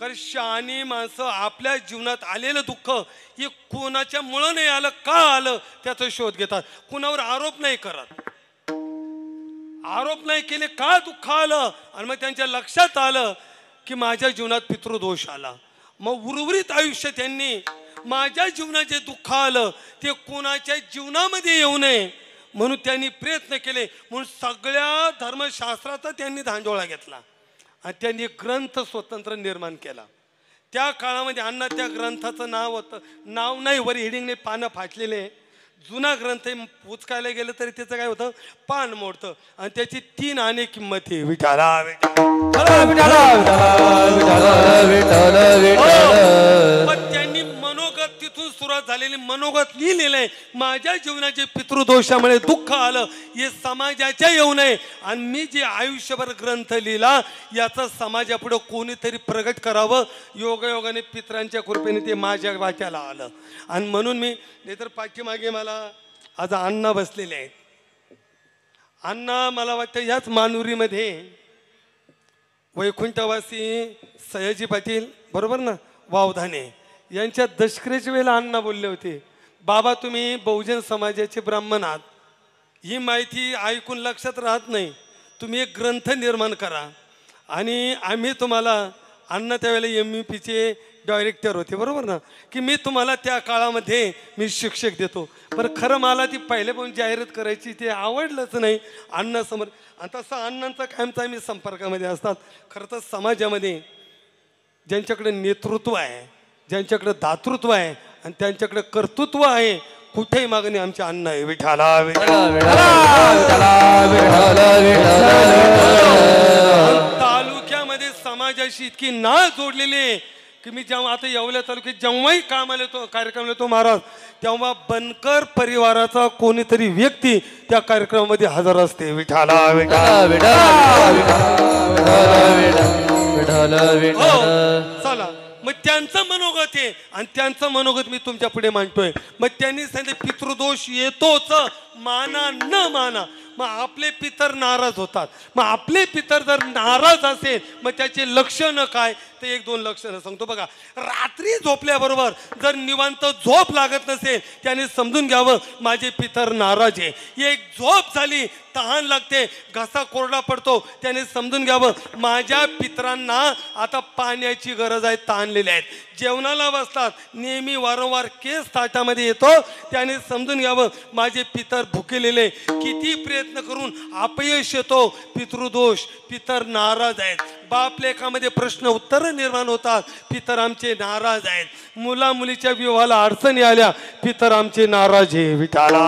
कारण शहाणी माणसं आपल्या जीवनात आलेलं दुःख हे कोणाच्या मुळे नाही आलं, का आलं त्याचा शोध घेतात. कुणावर आरोप नाही करत, आरोप नाही केले का दुःख आलं. आणि मग त्यांच्या लक्षात आलं की माझ्या जीवनात पितृदोष आला. मग उर्वरित आयुष्य त्यांनी माझ्या जीवनात जे दुःख आलं ते कोणाच्या जीवनामध्ये येऊ नये म्हणून त्यांनी प्रयत्न केले. म्हणून सगळ्या धर्मशास्त्राचा त्यांनी धांडोळा घेतला आणि त्यांनी ग्रंथ स्वतंत्र निर्माण केला. त्या काळामध्ये अण्णा त्या ग्रंथाचं नाव होतं, नाव नाही, वर हेडिंगने पानं फाटलेले. जुना ग्रंथ उचकायला गेलं तरी त्याचं काय होतं, पान मोडतं आणि त्याची 3 आणे किंमत आहे. विठाला त्यांनी मनोगत तिथून सुरुवात झालेली मनोगत लिहिलेलं आहे. माझ्या जीवनाचे पितृदोषामुळे दुःख आलं हे समाजाच्या येऊ नये आणि मी जे आयुष्यभर ग्रंथ लिहिला याचा समाजापुढे कोणीतरी प्रगट करावं. योगायोगाने पितरांच्या कृपेने ते माझ्या वाट्याला आलं. आणि म्हणून मी नाहीतर पाठीमागे मला आज अण्णा बसलेले आहेत. अण्णा मला वाटतं याच मानुरीमध्ये वैकुंठवासी सयाजी पाटील बरोबर ना, वावधाने यांच्या दशकरेच्या वेळेला अण्णा बोलले होते, बाबा तुम्ही बहुजन समाजाचे ब्राह्मण आहात, ही माहिती ऐकून लक्षात राहत नाही, तुम्ही एक ग्रंथ निर्माण करा. आणि आम्ही तुम्हाला, अण्णा त्यावेळेला MUPचे डायरेक्टर होते बरोबर ना, की मी तुम्हाला त्या काळामध्ये मी शिक्षक देतो. बरं खरं मला ती पहिल्यापासून जाहिरात करायची ते आवडलंच नाही अण्णासमोर. आणि तसं अण्णांचा कायमचा आम्ही संपर्कामध्ये असतात. खरं तर समाजामध्ये ज्यांच्याकडे नेतृत्व आहे, ज्यांच्याकडे दातृत्व आहे आणि त्यांच्याकडे कर्तृत्व आहे, कुठेही मागणी आमच्या अण्णा आहे. विठाला तालुक्यामध्ये समाजाशी इतकी नाळ जोडलेली आहे की मी जेव्हा आता येवल्या तालुक्यात जेव्हाही कामाला येतो, कार्यक्रमाला येतो महाराज, तेव्हा बनकर परिवाराचा कोणीतरी व्यक्ती त्या कार्यक्रमामध्ये हजर असते. विठाला चला मग त्यांचं मनोगत आहे आणि त्यांचं मनोगत मी तुमच्या पुढे मांडतोय. मग त्यांनी सांगितलं पितृदोष येतोच, माना न माना. मग आपले पितर नाराज होतात. मग आपले पितर जर नाराज असेल मग त्याचे लक्षणं काय, तर 1-2 लक्षणं सांगतो बघा. रात्री झोपल्याबरोबर जर निवांत झोप लागत नसेल त्याने समजून घ्यावं माझे पितर नाराज आहे. एक झोप झाली, तहान लागते, घसा कोरडा पडतो, त्याने समजून घ्यावं माझ्या पितरांना आता पाण्याची गरज आहे, ताणलेले आहेत. जेवणाला बसतात, नेहमी वारंवार केस ताटामध्ये येतो, त्याने समजून घ्यावं माझे पितर भुकेलेले. किती प्रयत्न करून अपयश येतो, पितृदोष, पितर नाराज आहेत. बाप लेकामध्ये प्रश्न उत्तर निर्माण होतात, पितर आमचे नाराज आहेत. मुला मुलीच्या विवाहाला अडचणी आल्या, पितर आमचे नाराज आहे. विठाला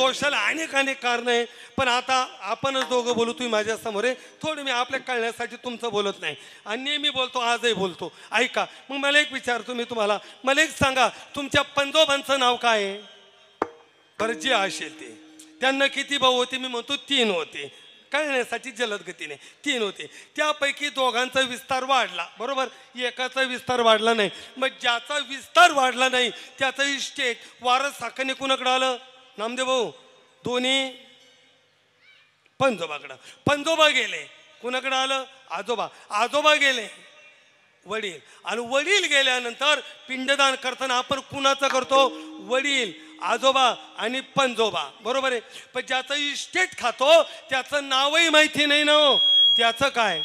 दोषाला अनेक अनेक कारण आहे, पण आता आपणच दोघं बोलू. तुम्ही माझ्या समोर आहे, थोडं मी आपल्या कळण्यासाठी तुमचं बोलत नाही आणि नेहमी बोलतो, आजही बोलतो. ऐका, मग मला एक विचारतो मी तुम्हाला, मला एक सांगा, तुमच्या पंजोबांचं नाव काय आहे बरं? जे असेल ते. त्यांना किती भाऊ होते? मी म्हणतो 3 होते. कळण्यासाठी जलद गतीने 3 होते. त्यापैकी दोघांचा विस्तार वाढला, बरोबर, एकाचा विस्तार वाढला नाही. मग ज्याचा विस्तार वाढला नाही त्याचं इस्टेट वारस हक्काने कुणाकडे आलं? नामदेव भाऊ, दोन्ही पंजोबाकडं. पंजोबा गेले, कुणाकडे आलं? आजोबा. आजोबा गेले, वडील. आणि वडील गेल्यानंतर पिंडदान करताना आपण कुणाचं करतो? वडील, आजोबा आणि पंजोबा, बरोबर आहे. पण ज्याचं इस्टेट खातो त्याचं नावही माहिती नाही ना. त्याचं काय?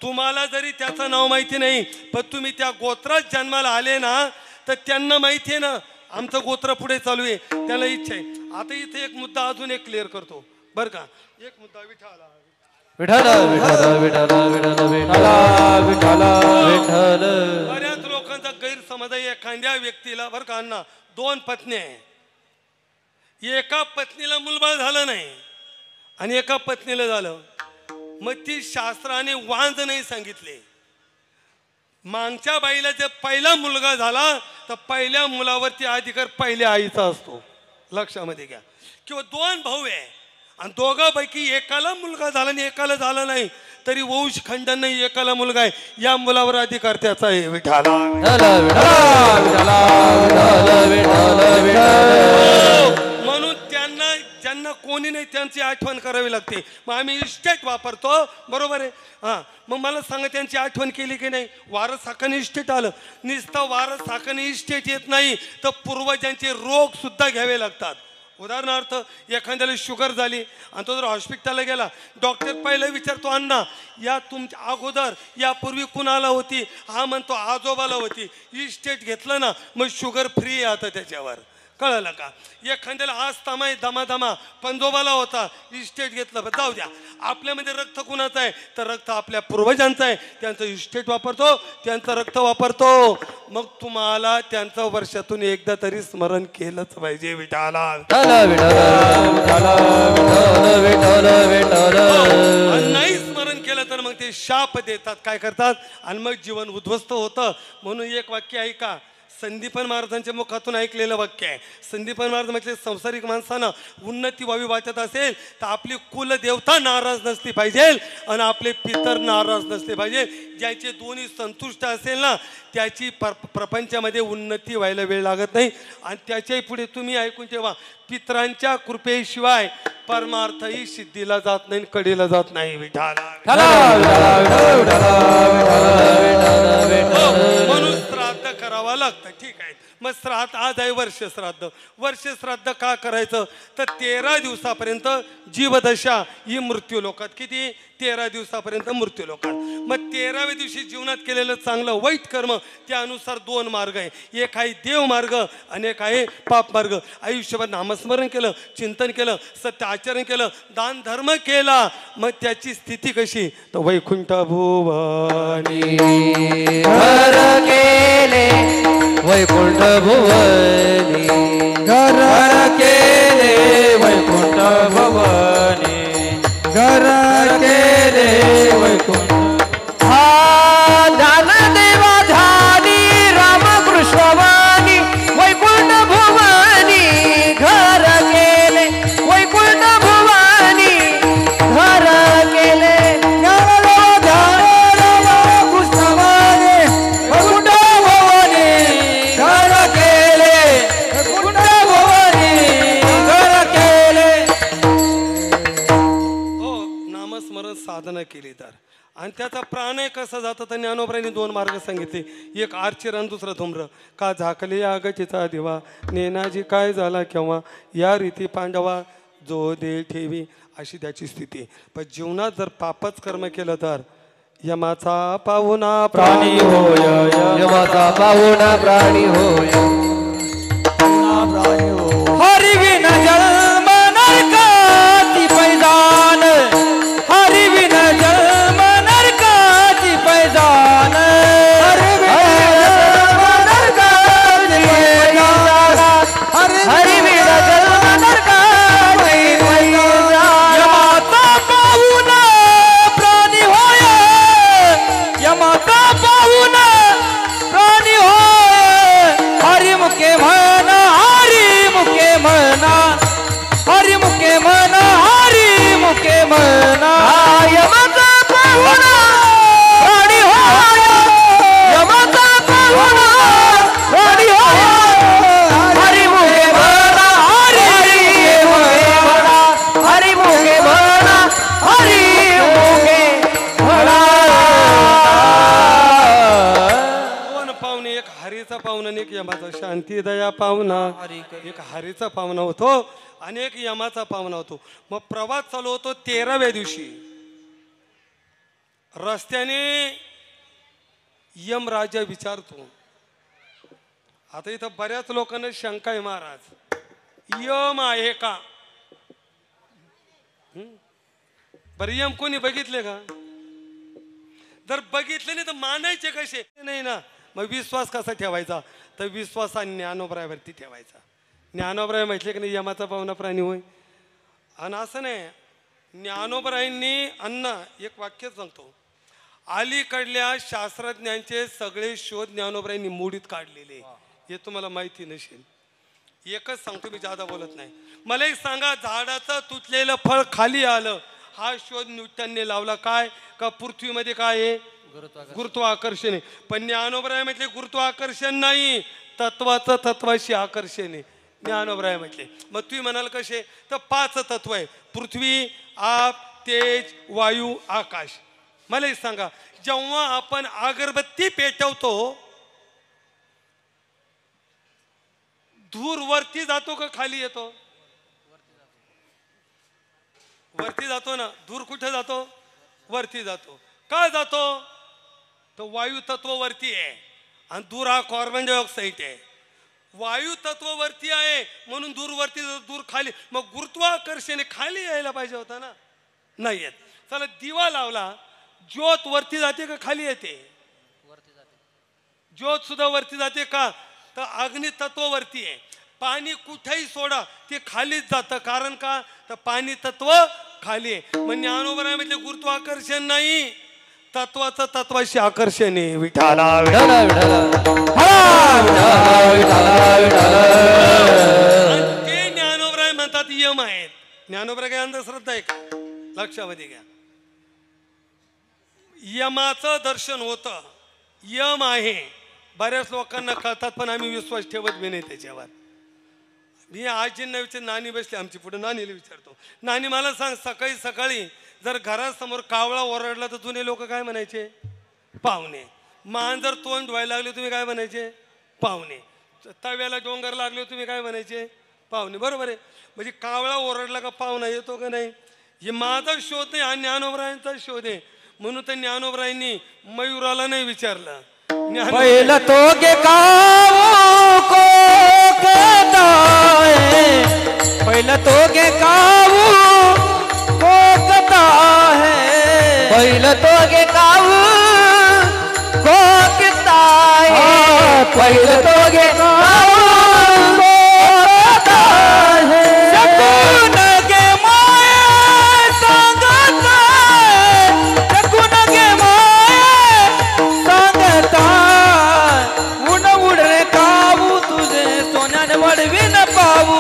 तुम्हाला जरी त्याचं नाव माहिती नाही, पण तुम्ही त्या गोत्रात जन्माला आले ना, तर त्यांना माहिती आहे ना आमचं गोत्र पुढे चालू आहे, त्याला इच्छा आहे. आता इथे एक मुद्दा अजून एक क्लिअर करतो बरं का. एक मुद्दा विठाला बऱ्याच लोकांचा गैरसमज आहे. एखाद्या व्यक्तीला बरं का अण्णा 2 पत्नी आहे, एका पत्नीला मुलबाळ झालं नाही आणि एका पत्नीला झालं. मग ती शास्त्राने वांज नाही सांगितले. मागच्या बाईला जर पहिला मुलगा झाला तर पहिल्या मुलावरती अधिकार पहिल्या आईचा असतो, लक्षामध्ये घ्या. किंवा 2 भाऊ आहे आणि दोघांपैकी एकाला मुलगा झाला आणि एकाला झाला नाही, तरी वंश खंडन नाही, एकाला मुलगा आहे, या मुलावर अधिकार त्याचा आहे. विठाला म्हणून त्यांना ज्यांना कोणी नाही त्यांची आठवण करावी लागते. मग आम्ही इस्टेट वापरतो, बरोबर आहे. हां, मग मला सांगा, त्यांची आठवण केली की नाही? वारस हक्काने इस्टेट आलं. नुसतं वारस हक्काने इस्टेट येत नाही तर पूर्वजांचे रोग सुद्धा घ्यावे लागतात. उदाहरणार्थ, एखाद्याला शुगर झाली आणि तो जर हॉस्पिटलला गेला, डॉक्टर पहिलं विचारतो, अण्णा या तुमच्या अगोदर यापूर्वी कुणाला होती? हा म्हणतो आजोबाला होती. इस्टेट घेतलं ना, मग शुगर फ्री आता त्याच्यावर. कळलं का? एखाद्याला आज तमाय दमादमा पंजोबाला होता, इस्टेट घेतलं, जाऊ द्या. आपल्यामध्ये रक्त कुणाचं आहे? तर रक्त आपल्या पूर्वजांचं आहे, त्यांचं इस्टेट वापरतो, त्यांचं रक्त वापरतो. मग तुम्हाला त्यांचं वर्षातून एकदा तरी स्मरण केलंच पाहिजे. विठाला नाही स्मरण केलं तर मग ते शाप देतात, काय करतात, आणि मग जीवन उद्ध्वस्त होतं. म्हणून एक वाक्य ऐका, संदीपन महाराजांच्या मुखातून ऐकलेलं वाक्य आहे. संदीपन महाराज म्हटले, संसारिक माणसानं उन्नती व्हावी वाटत असेल तर आपली कुलदेवता नाराज नसली पाहिजे आणि आपले पितर नाराज नसले पाहिजे. ज्याचे दोन्ही संतुष्ट असेल ना, त्याची प्रपंचामध्ये उन्नती व्हायला वेळ लागत नाही. आणि त्याच्याही पुढे तुम्ही ऐकून ठेवा, पितरांच्या कृपेशिवाय परमार्थही सिद्धीला जात नाही, कडेला जात नाही. विठाला म्हणून श्राद्ध करावं लागतं. ठीक आहे, मग श्राद्ध आज आहे वर्ष श्राद्ध. वर्ष श्राद्ध का करायचं? तर 13 दिवसापर्यंत जीवदशा ही मृत्यू लोकात. किती? 13 दिवसापर्यंत मृत्यू लोकात. मग 13व्या दिवशी जीवनात केलेलं चांगलं वाईट कर्म, त्यानुसार 2 मार्ग आहे. एक आहे देव मार्ग आणि एक आहे पाप मार्ग. आयुष्यभर नामस्मरण केलं, चिंतन केलं, सत्य आचरण केलं, दान धर्म केला, मग त्याची स्थिती कशी? तर वैकुंठ भुवनी घर केले, वैकुंठ भुवनी घर केले, वैकुंठ भुवनी घर केले, वैकुंठ. हा ज्ञानदेवा ध्यानी रामकृष्णवाणी, वैकुंठ भुवनी घर केले, वैकुंठ भुवनी घर केले. ज्ञानदेवा ध्यानी रामकृष्णवाणी, वैकुंठ भुवनी घर केले, वैकुंठ भुवनी घर केले. नामस्मरण साधना केली तर, आणि त्याचा प्राणय कसा जातो तर ज्ञानोबरांनी 2 मार्ग सांगितले. एक आरचिर आणि दुसरं धुम्र. का झाकले या गचीचा दिवा, नेनाजी काय झाला केव्हा, या रीती पांडवा जो दे ठेवी, अशी त्याची स्थिती. पण जीवनात जर पापच कर्म केलं तर यमाचा पाहुणा प्राणी होय, यमाचा पाहुणा प्राणी होय. हरिविन जन्म नरकाची पैजान, हरिविन जन्म नरकाची पैजान, हरिविन जन्म नरकाची हरीचा पाहुणा आणि एक यमाचा. शांती दया पाहुणा एक हरीचा पाहुणा होतो आणि एक यमाचा पाहुणा होतो. मग प्रवास चालू होतो 13व्या दिवशी. रस्त्याने यम राजा विचारतो. आता इथं बऱ्याच लोकांना शंका आहे महाराज यम आहे का. बरं यम कोणी बघितले का. जर बघितले नाही तर मानायचे कसे नाही ना. मग विश्वास कसा ठेवायचा तर विश्वास हा ज्ञानोबरायावरती ठेवायचा. ज्ञानोबराय म्हटले की नाही यमाचा पाहुणा प्राणी होय. आणि असं नाही ज्ञानोबरायांनी अण्णा एक वाक्य सांगतो अलीकडल्या शास्त्रज्ञांचे सगळे शोध ज्ञानोबरायांनी मोडीत काढलेले. हे तुम्हाला माहिती नसेल. एकच सांगतो मी जादा बोलत नाही. मला एक सांगा झाडाचं तुटलेलं फळ खाली आलं हा शोध न्यूटनने लावला. काय का पृथ्वीमध्ये काय आहे गुरुत्वाकर्षण आहे. पण ज्ञानोबराय म्हटले गुरुत्वाकर्षण नाही तत्वाचं तत्वाशी आकर्षण आहे ज्ञानोबराय म्हटले. मग तुम्ही म्हणाल कसे तर 5 तत्व आहे पृथ्वी आप तेज वायू आकाश. मला एक सांगा जेव्हा आपण अगरबत्ती पेटवतो धूर वरती जातो का खाली येतो. वरती जातो ना. धूर कुठे जातो वरती जातो. का जातो तो वायू तत्व वरती आहे आणि धूर हा कार्बन डायऑक्साईड आहे. वायू तत्व वरती आहे म्हणून धूर वरती धूर खाली. मग गुरुत्वाकर्षण खाली यायला पाहिजे होता ना नाही येत. चला दिवा लावला ज्योत वरती जाते का खाली येते. ज्योत सुद्धा वरती जाते का तर अग्नि तत्व वरती आहे. पाणी कुठेही सोडा ते खालीच जातं. कारण का तर पाणी तत्व खाली आहे. मग ज्ञानोबराय म्हटले गुरुत्वाकर्षण नाही तत्वाचं तत्वाशी आकर्षण आहे. विठाला ते ज्ञानोबराय म्हणतात यम आहेत. ज्ञानोबराय काय अंधश्रद्धा आहे का लक्षामध्ये घ्या. यमाचं दर्शन होतं यम आहे बऱ्याच लोकांना कळतात पण आम्ही विश्वास ठेवत बी नाही त्याच्यावर. मी आजींना विचार नानी बसली आमची पुढे नानीला विचारतो नानी मला सांग सकाळी सकाळी जर घरासमोर कावळा ओरडला तर जुने लोक काय म्हणायचे पाहुणे. मान जर तोंड धुवायला लागले तुम्ही काय म्हणायचे पाहुणे. तव्याला डोंगर लागले तुम्ही काय म्हणायचे पाहुणे. बरोबर आहे. म्हणजे कावळा ओरडला का पाहुणा येतो का नाही. हे माझा शोध नाही हा ज्ञानोबरायांचा शोध आहे. म्हणून तर ज्ञानोबरायांनी मयुराला नाही विचारलं. पहिलं तो गे काऊ को कहता है. पहिलं तो गे काऊ को कहता है. पहिलं तो गे काऊ को कहता है. पहिलं तो गे काऊ को कहता है. शकून गे माये सांगता शकून गे माये सांगता. उड उडले काऊ तुझे सोन्याने मडवी न पाऊ.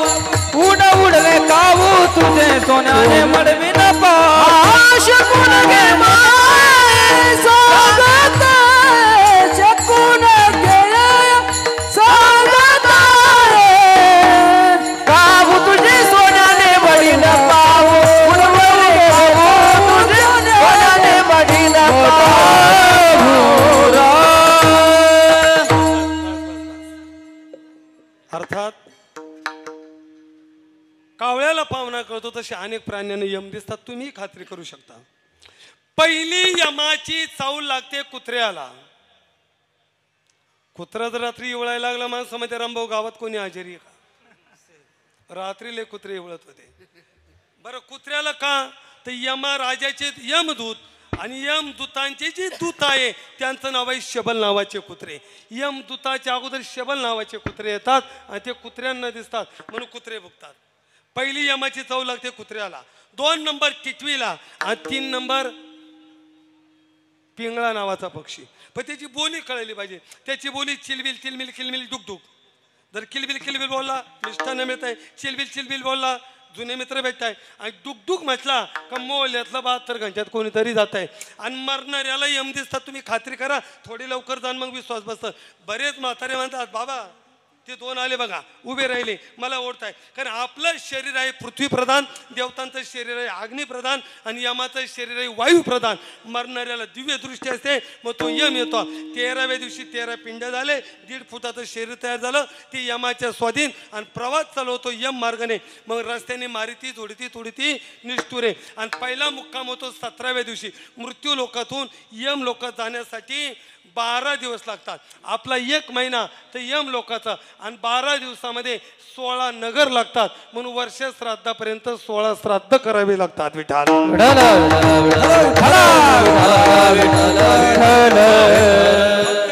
उड उडले काऊ तुझे सोन्याने मडवी न पाऊ. शकून गे माये सांगता शकून गे सांगता काऊ तुझे सोन्याने मडवी न पाऊ. उड उडले काऊ तुझे सोन्याने मडवी न पाऊ. अर्थात कावळ्याला पाहुणा कळतो तसे अनेक प्राण्यांना यम दिसतात. तुम्ही खात्री करू शकता. पहिली यमाची चावल लागते कुत्र्याला. कुत्रा जर रात्री इवळायला लागला माणसामध्ये रामभाऊ गावात कोणी हजेरी का रात्री लय कुत्रे इवळत होते. बरं कुत्र्याला का तर यमा राजाचे यमदूत आणि यमदूतांचे जे दूत आहे त्यांचं नाव आहे शबल नावाचे कुत्रे. यमदूताच्या अगोदर शबल नावाचे कुत्रे येतात आणि ते कुत्र्यांना दिसतात म्हणून कुत्रे भुकतात. पहिली यमाची चव लागते कुत्र्याला. 2 नंबर टिटवीला आणि 3 नंबर पिंगळा नावाचा पक्षी. पण त्याची बोली कळली पाहिजे. त्याची बोली चिलबिल चिलबिल किलबिल डुकडुक. जर किलबिल किलबिल बोलला मिष्टान्न मिळत आहे. चिलबिल चिलबिल बोलला जुने मित्र भेटत आहे. आणि डुकडुक म्हटला का मोल्यातलं 72 घंट्यात कोणीतरी जात आहे. आणि मरणाऱ्याला यम दिसतात. तुम्ही खात्री करा थोडी लवकर जाण मग विश्वास बसतं. बरेच म्हातारे म्हणतात बाबा ते दोन आले बघा, उभे राहिले, मला ओढताय. कारण आपलं शरीर आहे पृथ्वी प्रधान, देवतांचं शरीर आहे अग्नी प्रधान आणि यमाचं शरीर आहे वायू प्रधान. मरणाऱ्याला दिव्य दृष्टी असते, मग तो यम येतो. 13व्या दिवशी 13 पिंड झाले, 1.5 फुटाचं शरीर तयार झालं. ते यमाच्या स्वाधीन आणि प्रवास चालवतो यम मार्गाने. मग रस्त्याने मारिती तोडती निष्ठुरे. आणि पहिला मुक्काम होतो 17व्या दिवशी. मृत्यू लोकातून यम लोकात जाण्यासाठी 12 दिवस लागतात. आपला 1 महिना तर यम लोकाचा आणि 12 दिवसामध्ये 16 नगर लागतात. म्हणून वर्ष श्राद्धापर्यंत 16 श्राद्ध करावे लागतात. विठाल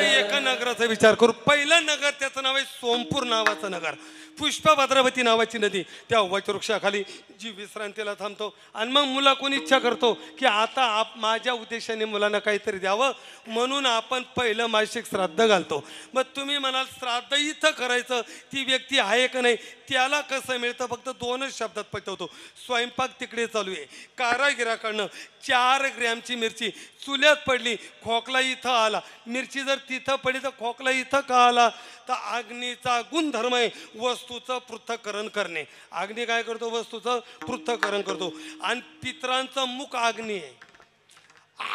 एका नगराचा विचार करू. पहिलं नगर त्याचं नाव आहे सोमपूर नावाचं नगर. पुष्पा भद्रावती नावाची नदी, त्या वृक्षाखाली जी विश्रांतीला थांबतो. आणि मग मुला कोणी इच्छा करतो की आता माझ्या उद्देशाने मुलांना काहीतरी द्यावं, म्हणून आपण पहिलं मासिक श्राद्ध घालतो. मग तुम्ही म्हणाल श्राद्ध इथं करायचं, ती व्यक्ती आहे का नाही, त्याला कसं मिळतं? फक्त 2च शब्दात पटवतो. स्वयंपाक तिकडे चालू आहे, कारागिराकडनं 4 ग्रॅमची मिरची चुल्यात पडली, खोकला इथं आला. मिरची जर तिथं पडली तर खोकला इथं का आला? तर अग्नीचा गुणधर्म आहे वस्तूचं पृथक्करण करणे. अग्नी काय करतो? वस्तूचं पृथक्करण करतो. आणि पितरांचं मुख अग्नी आहे.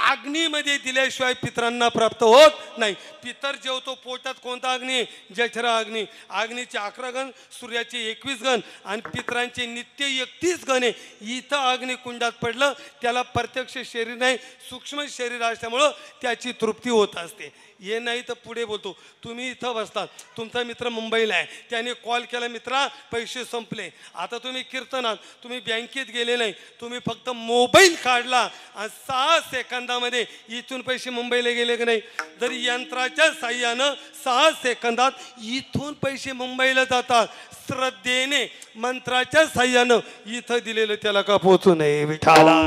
अग्नीमध्ये दिल्याशिवाय पितरांना प्राप्त होत नाही. पितर जेवतो पोटात कोणता अग्नी? जठरा अग्नी. अग्नीचे 11 गण, सूर्याचे 21 गण आणि पितरांचे नित्य 31 गण आहे. इथं अग्निकुंडात पडलं, त्याला प्रत्यक्ष शरीर नाही, सूक्ष्म शरीर असल्यामुळं त्याची तृप्ती होत असते. हे नाही तर पुढे बोलतो. तुम्ही इथं बसतात, तुमचा मित्र मुंबईला आहे, त्याने कॉल केला, मित्रा पैसे संपले. आता तुम्ही कीर्तनात, तुम्ही बँकेत गेले नाही, तुम्ही फक्त मोबाईल काढला आणि 6 सेकंदामध्ये इथून पैसे मुंबईला गेले की नाही? जरी यंत्राच्या साह्यानं 6 सेकंदात इथून पैसे मुंबईला जातात. श्रद्धेने मंत्राच्या साह्यानं इथं दिलेलं त्याला का पोहोचू नये? विठाला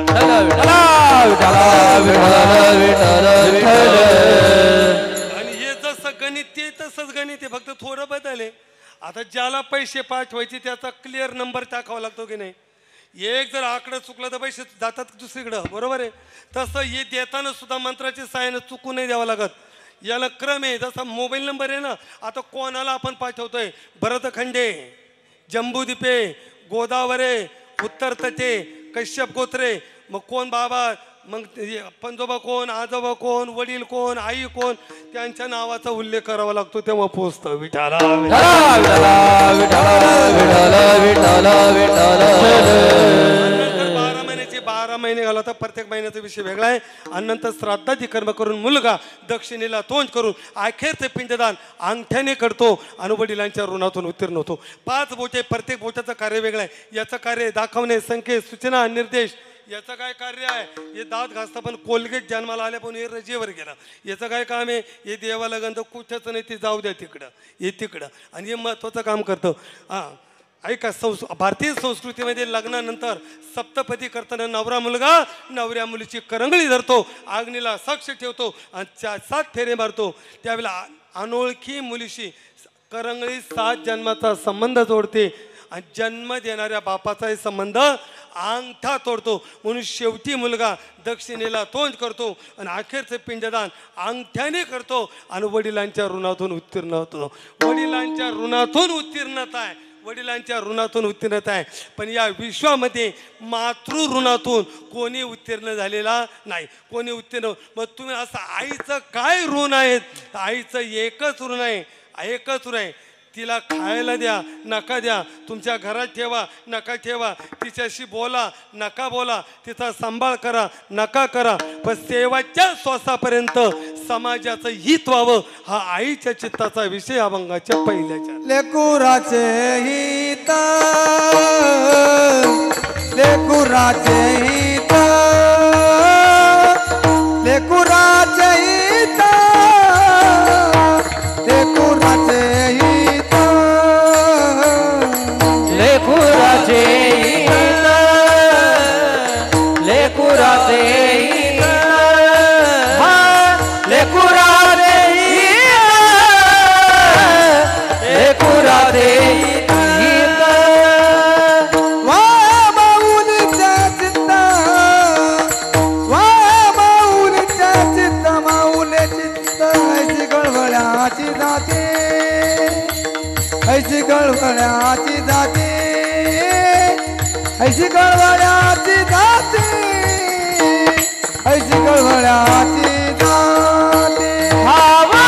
गणित ते तसंच गणित आहे, फक्त थोडं बदल. आता ज्याला पैसे पाठवायचे त्याचा क्लिअर नंबर टाकावा लागतो की नाही? एक जर आकडं चुकलं तर पैसे जातात दुसरीकडं, बरोबर आहे? तसं हे देताना सुद्धा मंत्राच्या साहाय्यानं चुकू नाही द्यावं लागत. याला क्रम आहे. जसा मोबाईल नंबर आहे ना, आता कोणाला आपण पाठवतोय? भरतखंडे, जम्बूद्वीपे, गोदावरे, उत्तर तटे, कश्यप गोत्रे. मग कोण बाबा, मग पंजोबा कोण, आजोबा कोण, वडील कोण, आई कोण, त्यांच्या नावाचा उल्लेख करावा लागतो, तेव्हा पोचतं. विठाला 12 महिन्याचे 12 महिने घालवता. प्रत्येक महिन्याचा विषय वेगळा आहे. आणि नंतर श्राद्धादी कर्म करून मुलगा दक्षिणेला तोंड करून अखेरचे पिंडदान अंगठ्याने करतो आणि वडिलांच्या ऋणातून उत्तीर्ण होतो. 5 बोटे, प्रत्येक बोटाचं कार्य वेगळं आहे. याचं कार्य दाखवणे, संकेत, सूचना, निर्देश. याचं काय कार्य आहे? हे दात घासतं, पण कोलगेट जन्माला आल्या पण हे रजेवर गेला. याचं काय काम आहे? हे देवाला गंध कुठंच नाही, ते जाऊ द्या तिकडं, हे तिकडं. आणि हे महत्त्वाचं काम करतं. ऐका, भारतीय संस्कृतीमध्ये लग्नानंतर सप्तपदी करताना नवरा मुलगा नवऱ्या मुलीची करंगळी धरतो, अग्नीला साक्ष ठेवतो आणि 7 फेरे मारतो. त्यावेळेला अनोळखी मुलीशी करंगळी 7 जन्माचा संबंध जोडते आणि जन्म देणाऱ्या बापाचाही संबंध अंगठा तोडतो. म्हणून शेवटी मुलगा दक्षिणेला तोंड करतो आणि अखेरचं पिंडदान अंगठ्याने करतो आणि वडिलांच्या ऋणातून उत्तीर्ण होतो. वडिलांच्या ऋणातून उत्तीर्णता आहे, वडिलांच्या ऋणातून उत्तीर्णता आहे. पण या विश्वामध्ये मातृ ऋणातून कोणी उत्तीर्ण झालेला नाही, कोणी उत्तीर्ण. मग तुम्ही असं आईचं काय ऋण आहे? आईचं एकच ऋण आहे, एकच ऋण आहे. तिला खायला द्या, नका द्या. तुमच्या घरात ठेवा, नका ठेवा. तिच्याशी बोला, नका बोला. तिचा सांभाळ करा, नका करा. पण सेवाच्या श्वासापर्यंत समाजाचं हित व्हावं, हा आईच्या चित्ताचा विषय अभंगाच्या पहिल्याच्या. लेकुराचे हित, लेकुराचे हित, लेकुराचे हित, लेकुराचे हित, लेकुराचे हित, लेकुराचे हित, लेकुराचे हित, लेकुराचे हित. वा माऊलीच्या चित्ता, वा माऊलीच्या चित्ता, माऊले चित्त ऐशी गळवळ्याची जाते, ऐशी कळवळ्याची जाती ऐशी कळवळ्याची जाती ऐशी कळवळ्याची जाती हवा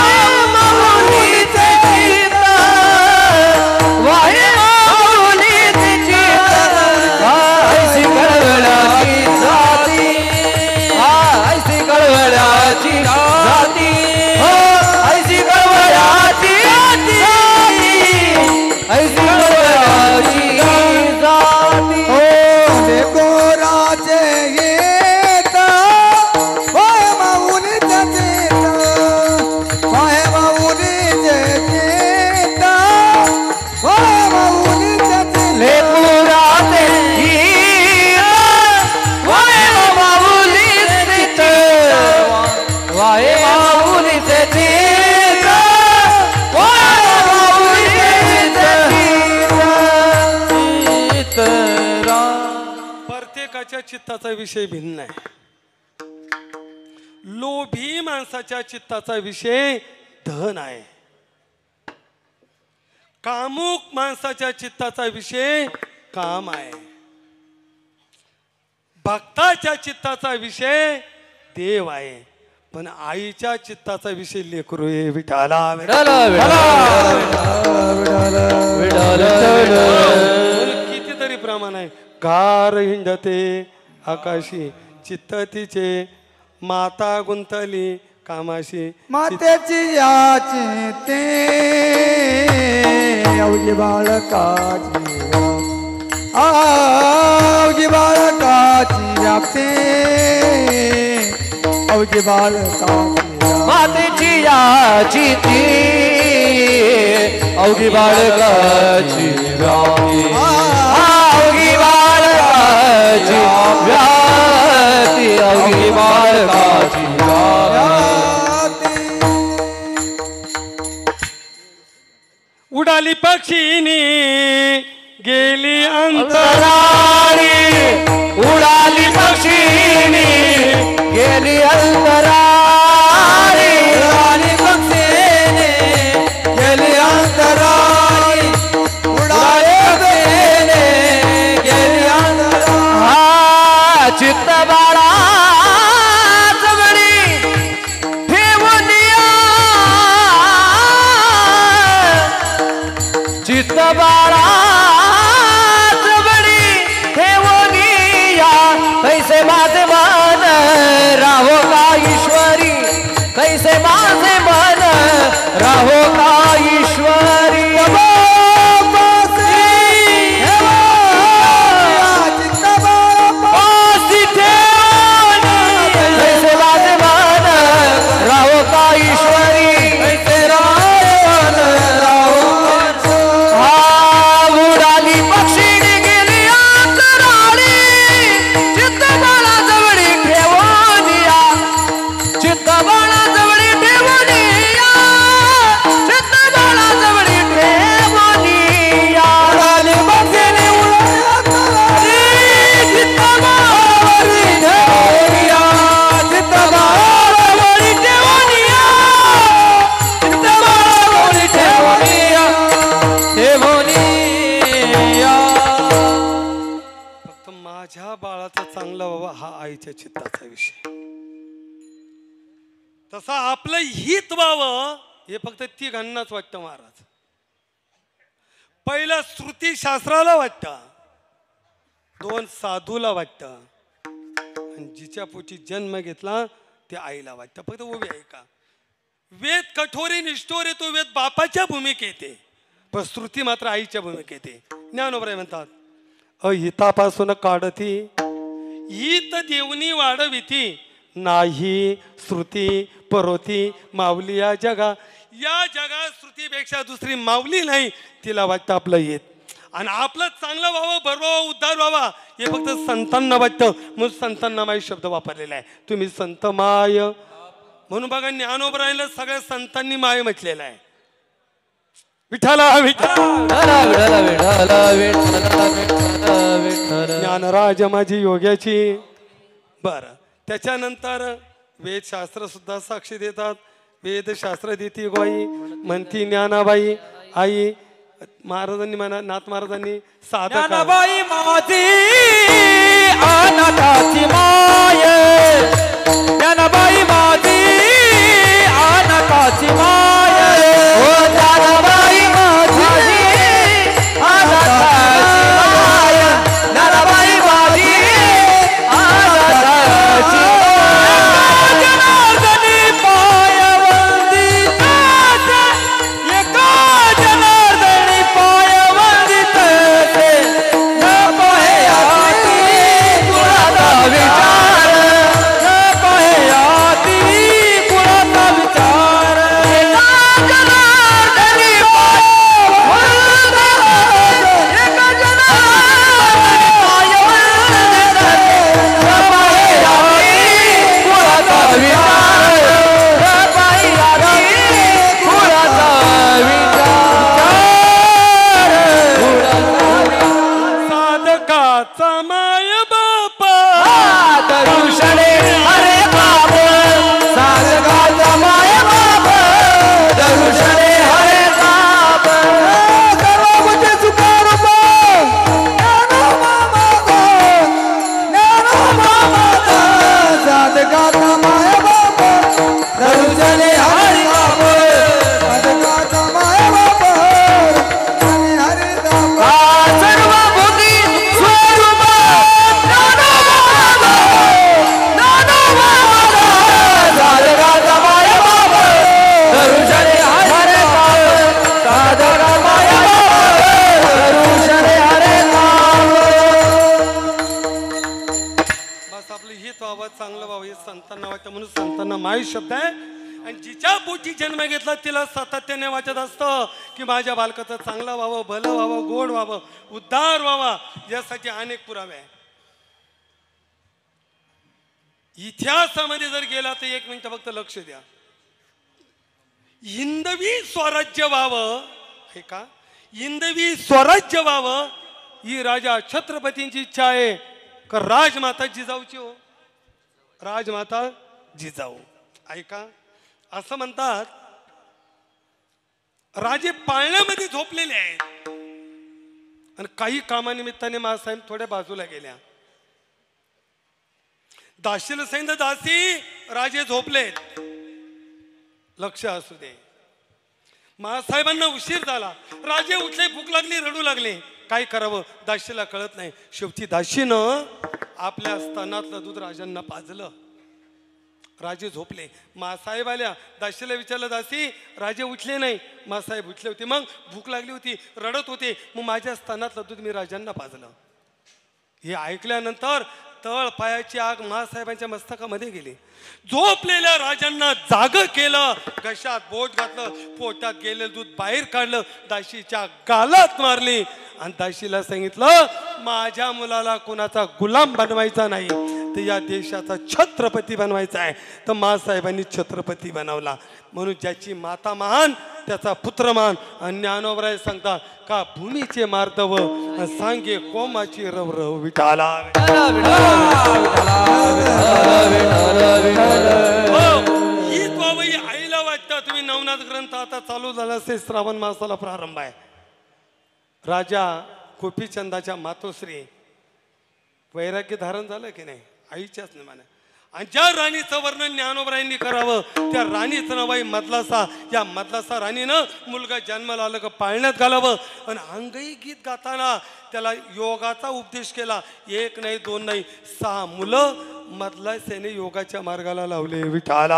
माऊलीचे चित्त वाहे माऊलीचे चित्त ऐशी कळवळ्याची जाती ऐशी कळवळ्याची जाती ऐशी कळवळ्याची ऐशी कळवळ्याची जाती हो गोराचे येत वाहे माऊलीचे चित्त वाहे माऊलीचे चित्त वाहे माऊलीचे चित्त लेपुराते वाहे माऊलीचे चित्त वाहे माऊलीचे चित्त वाहे माऊलीचे चित्त प्रत्येकाच्या चित्ताचा विषय भिन्न आहे. लोभी माणसाच्या चित्ताचा विषय धन आहे. कामुक माणसाच्या चित्ताचा विषय काम आहे. भक्ताच्या चित्ताचा विषय देव आहे. पण आईच्या चित्ताचा विषय लेकरू आहे. विठाला कितीतरी प्रमाण आहे. कार हिंडते आकाशी चित्त तिचे माता गुंतली कामाशी. मातेची याची ते अवघी बाळकाची अवघी बाळकाची व्यापते अवघी बाळकाची मातेची याची ती अवघी बाळकाची व्याप्ती अवघी बाळकाची व्याप्ती अवघी बाळकाची व्याप्ती उडाली पक्षीनी गेली अंतराळी उडाली पक्षीनी गेली अंतराळी उडाली पक्षीनी गेली अंतराळी उडाली पक्षीनी गेली अंतराळी हा चित्त बाळा जवळी ठेवून चित्त बाळा जवळी ठेवून कैसे माझे मन राहो का ईश्वरी कैसे माझे मन राहो का ईश्वरी कैसे माझे मन राहो का ईश्वरी कैसे उडाली पक्षीने गेली अंतराळी चित्त बाळा जवळी ठेवून या चित्त बाळा जवळी ठेवून या चित्त बाळा जवळी ठेवून या उडाली पक्षीने चित्त बाळावरी ठेवून या चित्त बाळावरी ठेवून या चित्त बाळावरी ठेवून या फक्त माझ्या बाळाचा चांगला व्हावा हा आईच्या चित्ताचा विषय. तसा आपलं हित व्हावं हे फक्त तिघांनाच वाटतं महाराज. पहिलं श्रुती शास्त्राला वाटतं, दोन साधूला वाटतं, आणि जिच्या पोटी जन्म घेतला ते आईला वाटतं. फक्त उभी आहे का वेद कठोरी निष्ठोर आहे तो वेद बापाच्या भूमिकेत येते, पण श्रुती मात्र आईच्या भूमिकेत येते. ज्ञानोबराय म्हणतात अहितापासून काढती हित देवनी वाढविती नाही श्रुती परोती माऊली या जगात श्रुतीपेक्षा दुसरी माऊली नाही. तिला वाटतं आपलं हित आणि आपलं चांगलं व्हावं बरोबर व्हावं उद्धार व्हावा हे फक्त संतांना वाटतं. म्हणून संतांना माय शब्द वापरलेला आहे. तुम्ही संत माय म्हणून बघा ज्ञानोबरायला सगळ्या संतांनी माय म्हटलेलं आहे. विठ्ठला ज्ञानराज माझी योग्याची. बरं त्याच्यानंतर वेदशास्त्र सुद्धा साक्षी देतात. वेदशास्त्र देती गोई म्हणती ज्ञानाबाई आई महाराजांनी म्हणा नाथ महाराजांनी साधं ज्ञानाबाई माझी अनाथाची माय ज्ञानाबाई माझी अनाथाची माय ओ ज्ञानाबाई माझी अनाथाची माय ज्ञानाबाई माझी अनाथाची जनार्दनी पायवंदी एका जनार्दनी पायवंदी न पाहे आती कुणाचा विचार न पाहे आती कुणाचा विचार एका जनार्दनी पायवंदी एका जनार्दनी पायवंदी न पाहे आती कुणाचा विचार न पाहे आती कुणाचा साधकाचा माय बापा दरुषणे हरे बाप साधकाचा माय बाप दरुषणे हरे बाप सर्व मुझे सुखारूप साधकाचा माय बाप दरुषणे हरे बाप साधकाचा माय बाप हरे बाप सर्व भूती स्वरूप साधकाचा माय बाप दरुषणे हरे बाप साधका माय बाप दरुषणे हरे बाप बस आपलं हित व्हावं चांगलं व्हावं हे संतांना वाटतं म्हणून संतांना माय शब्द आहे आणि जिच्या पोटी जन्म घेतला तिला सातत्याने वाटत असतं की माझ्या बालकाचं चांगलं व्हावं भलं व्हावं गोड व्हावं उद्धार व्हावा यासाठी अनेक पुरावे आहे. इतिहासामध्ये जर गेला तर एक मिनिट फक्त लक्ष द्या. हिंदवी स्वराज्य व्हावं हे का हिंदवी स्वराज्य व्हावं ही राजा छत्रपतींची इच्छा आहे का राजमाता जिजाऊची हो राजमाता जिजाऊ ऐका असं म्हणतात राजे पाळण्यामध्ये झोपलेले आहेत आणि काही कामानिमित्ताने महासाहेब थोड्या बाजूला गेल्या. दाशीला सांगितलं दासी राजे झोपलेत लक्ष असू दे. महासाहेबांना उशीर झाला राजे उठले भूक लागली रडू लागले काय करावं दाशीला कळत नाही. शेवटी दाशीनं आपल्या स्तनातलं दूध राजांना पाजलं. राजे झोपले मासाहेब आल्या दाशीला विचारलं दासी राजे उठले नाही. मासाहेब उठले होते मग भूक लागली होती रडत होते मग माझ्या स्तनातलं दूध मी राजांना पाजलं. हे ऐकल्यानंतर तळ पायाची आग महासाहेबांच्या मस्तकामध्ये गेली. झोपलेल्या राजांना जाग केलं घशात बोट घातलं पोटात गेलेलं दूध बाहेर काढलं दाशीच्या गालात मारली आणि दाशीला सांगितलं माझ्या मुलाला कुणाचा गुलाम बनवायचा नाही तर या देशाचा छत्रपती बनवायचा आहे. तर महासाहेबांनी छत्रपती बनवला. म्हणून ज्याची माता महान त्याचा पुत्र महान. आणि ज्ञानोबराय सांगतात का भूमीचे मार्दव सांगे कोमाची रवरव विठाला. हीच बाबाई आईला वाटतं. तुम्ही नवनाथ ग्रंथ आता चालू झाला असेल श्रावण मासाला प्रारंभ आहे. राजा गोपीचंदाच्या मातोश्री वैराग्य धारण झालं की नाही आईच्याच नावाने. आणि ज्या राणीचं वर्णन ज्ञानोबरायांनी करावं त्या राणीचं नाव आहे मदलासा. या मदलासा राणीनं मुलगा जन्माला आलं का पाळण्यात घालावं. आणि अंगही गीत गाताना त्याला योगाचा उपदेश केला. एक नाही दोन नाही 6 मुलं मदलासेने योगाच्या मार्गाला लावले. विठाला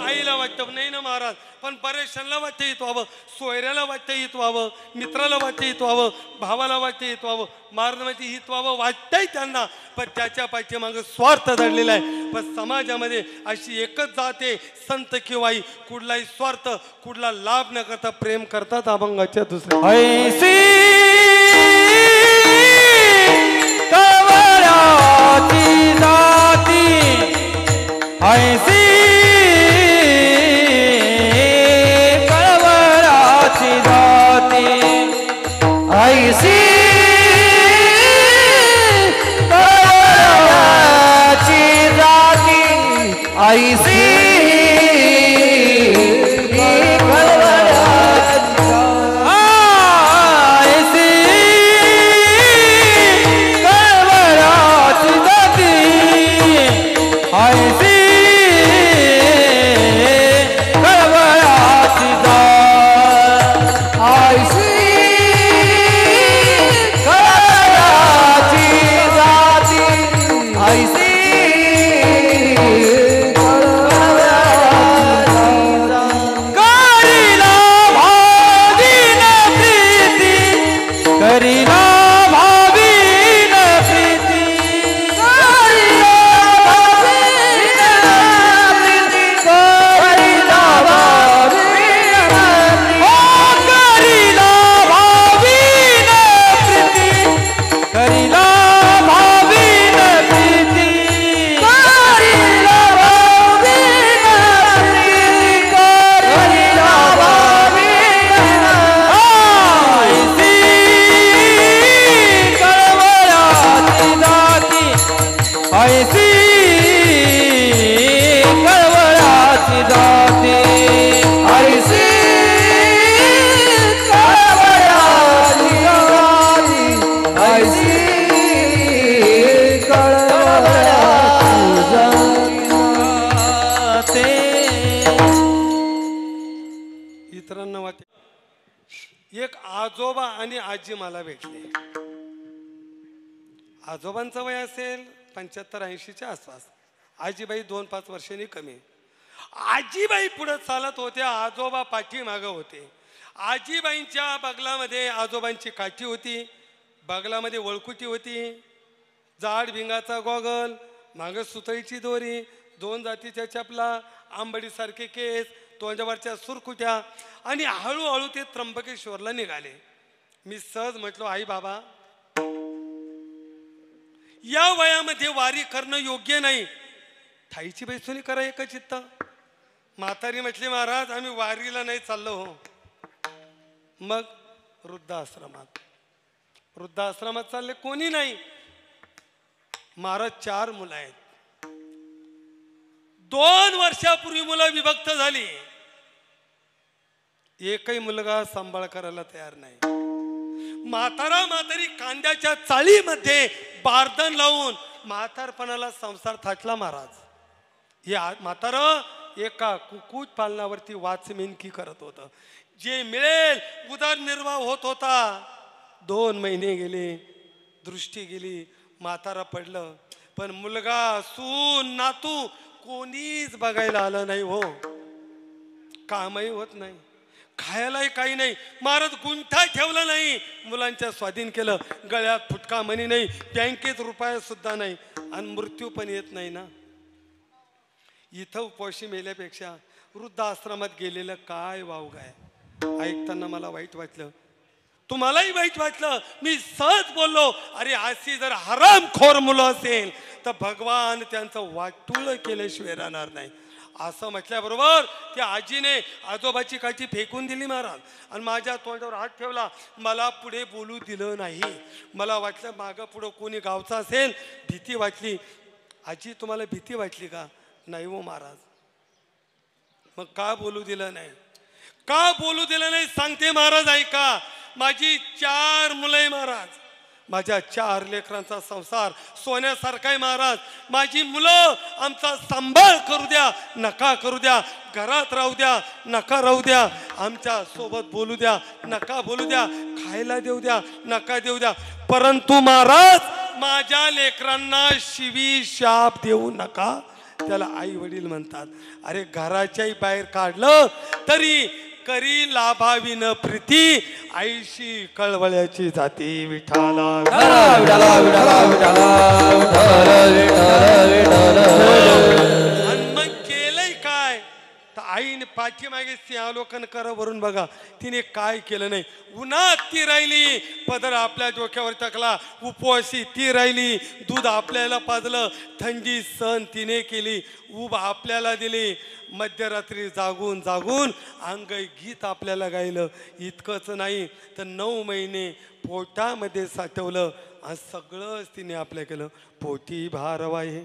आईला वाटतं नाही ना महाराज पण परेशानला वाटतं येत व्हावं सोयऱ्याला वाटतं येत व्हावं मित्राला वाटतं येत व्हावं भावाला वाटतं येत व्हावं मारण्यामध्ये हित व्हावं वाटतंय त्यांना. पण त्याच्या पाठीमागं स्वार्थ दडलेला आहे. पण समाजामध्ये अशी एकच जाते संत किंवा आई कुठलाही स्वार्थ कुठला लाभ न करता प्रेम करतात अभंगाच्या दुसऱ्या ऐसी मित्रांना वाटे एक आजोबा आणि आजी मला भेटले. आजोबांचं वय असेल 75-80च्या आसपास. आजीबाई 2-5 वर्षांनी कमी. आजीबाई पुढे चालत होत्या, आजोबा पाठीमागं होते. आजीबाईंच्या बगलामध्ये आजोबांची काठी होती, बगलामध्ये वळकुटी होती, जाड भिंगाचा गॉगल, मागं सुतळीची दोरी, 2 जातीच्या चपला, आंबडीसारखे केस, तोंडावरच्या सुरकुट्या आणि हळूहळू ते त्र्यंबकेश्वरला निघाले. मी सहज म्हटलो, आई बाबा या वयामध्ये वारी करणं योग्य नाही, ठाईची बैसोनी करा एक चित्त. म्हातारी म्हटली, महाराज आम्ही वारीला नाही चाललो हो. मग वृद्धाश्रमात चालले, कोणी नाही. महाराज 4 मुलं आहेत. 2 वर्षापूर्वी मुलं विभक्त झाली. एकही मुलगा सांभाळ करायला तयार नाही. म्हातारी कांद्याच्या चाळीमध्ये बारदन लावून म्हातारपणाला संसार थाटला महाराज. हे म्हातारं एका कुक्कुट पालनावरती वाचमिनकी करत होतं. जे मिळेल उदरनिर्वाह होत होता. 2 महिने गेले, दृष्टी गेली, म्हातारा पडलं. पण मुलगा, सून, नातू कोणीच बघायला आलं नाही हो. कामही होत नाही, खायलाही काही नाही. महाराज गुंठा ठेवला नाही, मुलांच्या स्वाधीन केलं. गळ्यात फुटका मणी नाही, बँकेत रुपया सुद्धा नाही, आणि मृत्यू पण येत नाही ना. इथं उपवाशी मेल्यापेक्षा वृद्धाश्रमात गेलेलं काय वावग आहे. ऐकताना मला वाईट वाटलं, तुम्हालाही वाईट वाटलं. मी सहज बोललो, अरे अशी जर हरामखोर मुलं असेल तर भगवान त्यांचं वाटूळ केल्याशिवाय राहणार नाही. असं म्हटल्याबरोबर त्या आजीने आजोबाची काठी फेकून दिली महाराज, आणि माझ्या तोंडावर हात ठेवला. मला पुढे बोलू दिलं नाही. मला वाटलं मागं पुढं कोणी गावचा असेल. भीती वाटली. आजी तुम्हाला भीती वाटली का? नाही हो महाराज. मग का बोलू दिलं नाही? का बोलू दिलं नाही सांगते महाराज, ऐका. माझी 4 मुलं आहे महाराज. माझ्या 4 लेकरांचा संसार सोन्यासारखा आहे महाराज. माझी मुलं आमचा सांभाळ करू द्या, नका करू द्या. घरात राहू द्या, नका राहू द्या. आमच्या सोबत बोलू द्या, नका बोलू द्या. खायला देऊ द्या, नका देऊ द्या. परंतु महाराज माझ्या लेकरांना शिवी शाप देऊ नका. त्याला आई वडील म्हणतात. अरे घराच्याही बाहेर काढलं तरी करी लाभाविन प्रीती, आईशी कळवळ्याची जाती. विठाला आणि मग केलंय काय? तर आईने पाठीमागे सिंहावलोकन करा वरून बघा, तिने काय केलं नाही. उन्हात ती राहिली, पदर आपल्या डोक्यावर टाकला. उपवासी ती राहिली, दूध आपल्याला पाजलं. थंडी सहन तिने केली, ऊब आपल्याला दिली. मध्यरात्री जागून जागून अंग गीत आपल्याला गायलं. इतकंच नाही तर 9 महिने पोटामध्ये साठवलं, आणि सगळंच तिने आपल्या केलं. पोटी भारवाये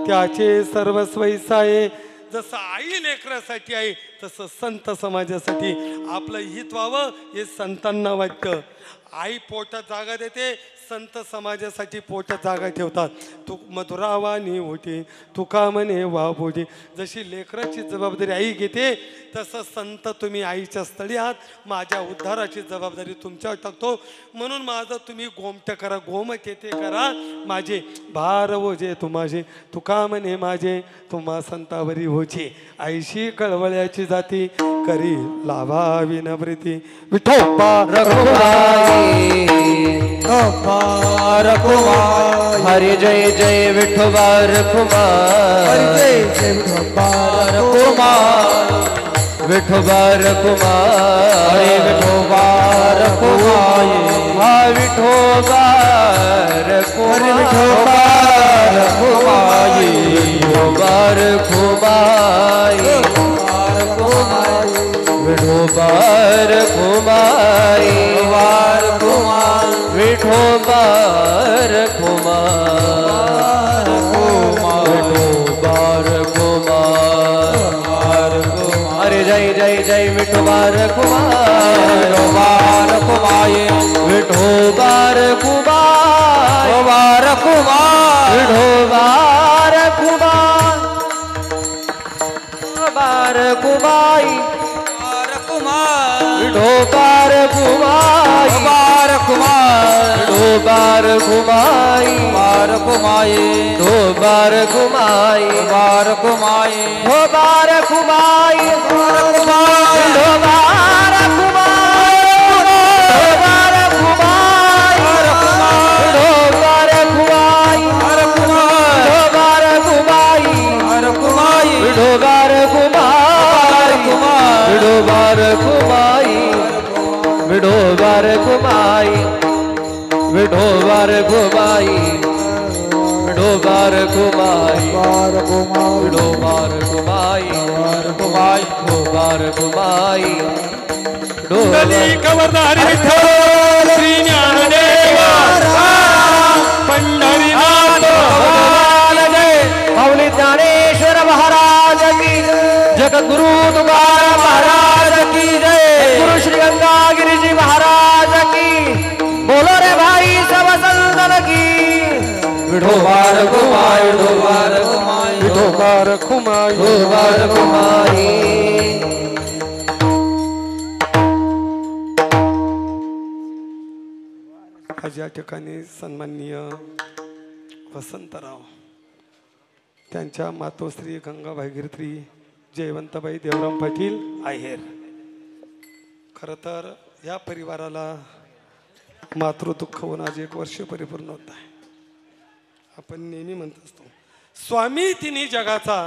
त्याचे सर्वस्वैसा आहे. जसं आई लेकरासाठी आहे तसं संत समाजासाठी आपलं हित व्हावं हे संतांना वाटतं. आई पोटात जागा देते, संत समाजासाठी पोटात जागा ठेवतात. तू मधुरावानी होती, तुका म्हणे वाबोजी. जशी लेकराची जबाबदारी आई घेते तसं संत तुम्ही आईच्या स्थळी आहात. माझ्या उद्धाराची जबाबदारी तुमच्यावर टाकतो. म्हणून माझं तुम्ही गोमट करा, गोमट येते करा माझे. भार ओझे तुम्हाचे, तुका म्हणे माझे, तुम्हा संतावरी होचे. आईशी कळवळ्याची जाती, करी लाभावी न प्रीती. विठोबा रघुमाई रघुमाई, हरी जय जय विठोबा रघुमाई, जय जय विठोबा रघुमाई, विठोबा रघुमाई, विठोबा रघुमाई, हा विठोबा रघुमाई, विठोबा रघुमाई, विठोबा रघुमाई, विठोबा रघुमाई, विठोबा रघुमाई, विठोबा रघुमाई. अरे जय जय जय विठोबा रघुमाई, विठोबा रघुमाई, विठोबा रघुमाई, विठोबा रघुमाई, विठोबा रघुमाई, रघुमाई, रघुमाई. ढोकार घुमाई बार घुमाई ढोकार घुमाई बार घुमाए ढोकार घुमाई बार घुमाए ढोकार घुमाई बार घुमाए ढोकार घुमाई ढोकार घुमाई ढोकार घुमाई ढोकार घुमाई ढोकार घुमाई ढोकार घुमाई विढोबार घुमाई विढोबार घुमाई विढोबार घुमाई विढोबार घुमाई विढोबार घुमाई कवरधारी विठ्ठल श्री ज्ञानदेवा पंढरीनाथ माऊली ज्ञानेश्वर महाराज की जगद्गुरु तुकाराम महाराज की जय गुरु श्री गंगागिरी जी महाराज की बोलो रे भाई सब संतन की विढोबार घुमाई विढोबार घुमाई विठोबार घुमाई विढोबार घुमाई आज या ठिकाणी सन्माननीय वसंतराव त्यांच्या मातोश्री गंगा भागीरथी जयवंतबाई देवराम पाटील आहेर. खरं तर या परिवाराला मातृदुःख होऊन आज 1 वर्ष परिपूर्ण होत आहे. आपण नेहमी म्हणत असतो स्वामी तिन्ही जगाचा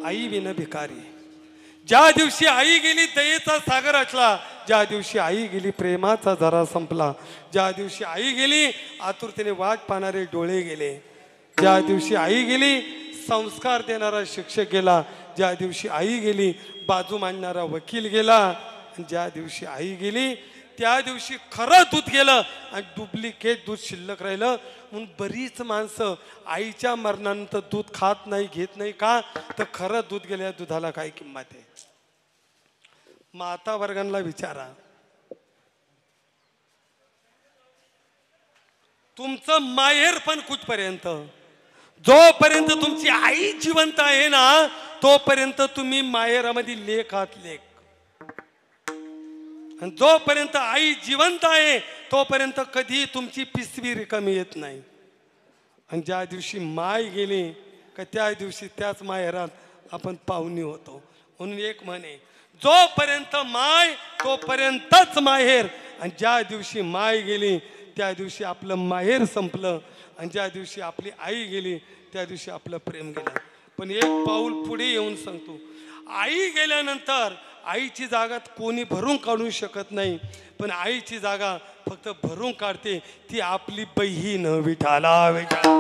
आई विन भिकारी. ज्या दिवशी आई गेली दयेचा सागर असला, ज्या दिवशी आई गेली प्रेमाचा झरा संपला, ज्या दिवशी आई गेली आतुरतेने वाट पाहणारे डोळे गेले, ज्या दिवशी आई गेली संस्कार देणारा शिक्षक गेला, ज्या दिवशी आई गेली बाजू मांडणारा वकील गेला, आणि ज्या दिवशी आई गेली त्या दिवशी खरं दूध गेलं आणि डुप्लिकेट दूध शिल्लक राहिलं. म्हणून बरीच माणसं आईच्या मरणानंतर दूध खात नाही घेत नाही का तर खरं दूध गेल्या दुधाला काय किंमत आहे. माता वर्गांना विचारा, तुमचं माहेर पण कुठपर्यंत? जोपर्यंत तुमची आई जिवंत आहे ना तोपर्यंत तुम्ही माहेरामध्ये लेख आहात लेख. आणि जोपर्यंत आई जिवंत आहे तोपर्यंत कधी तुमची पिशवी रिकामी येत नाही. आणि ज्या दिवशी माय गेली का त्या दिवशी त्याच माहेरात आपण पाहुणी होतो. म्हणून एक म्हणे, जोपर्यंत माय तोपर्यंतच माहेर. आणि ज्या दिवशी माय गेली त्या दिवशी आपलं माहेर संपलं. आणि ज्या दिवशी आपली आई गेली त्या दिवशी आपलं प्रेम गेलं. पण एक पाऊल पुढे येऊन सांगतो, आई गेल्यानंतर आईची जागा कोणी भरून काढू शकत नाही. पण आईची जागा फक्त भरून काढते ती आपली बहीण विठाला विठाला.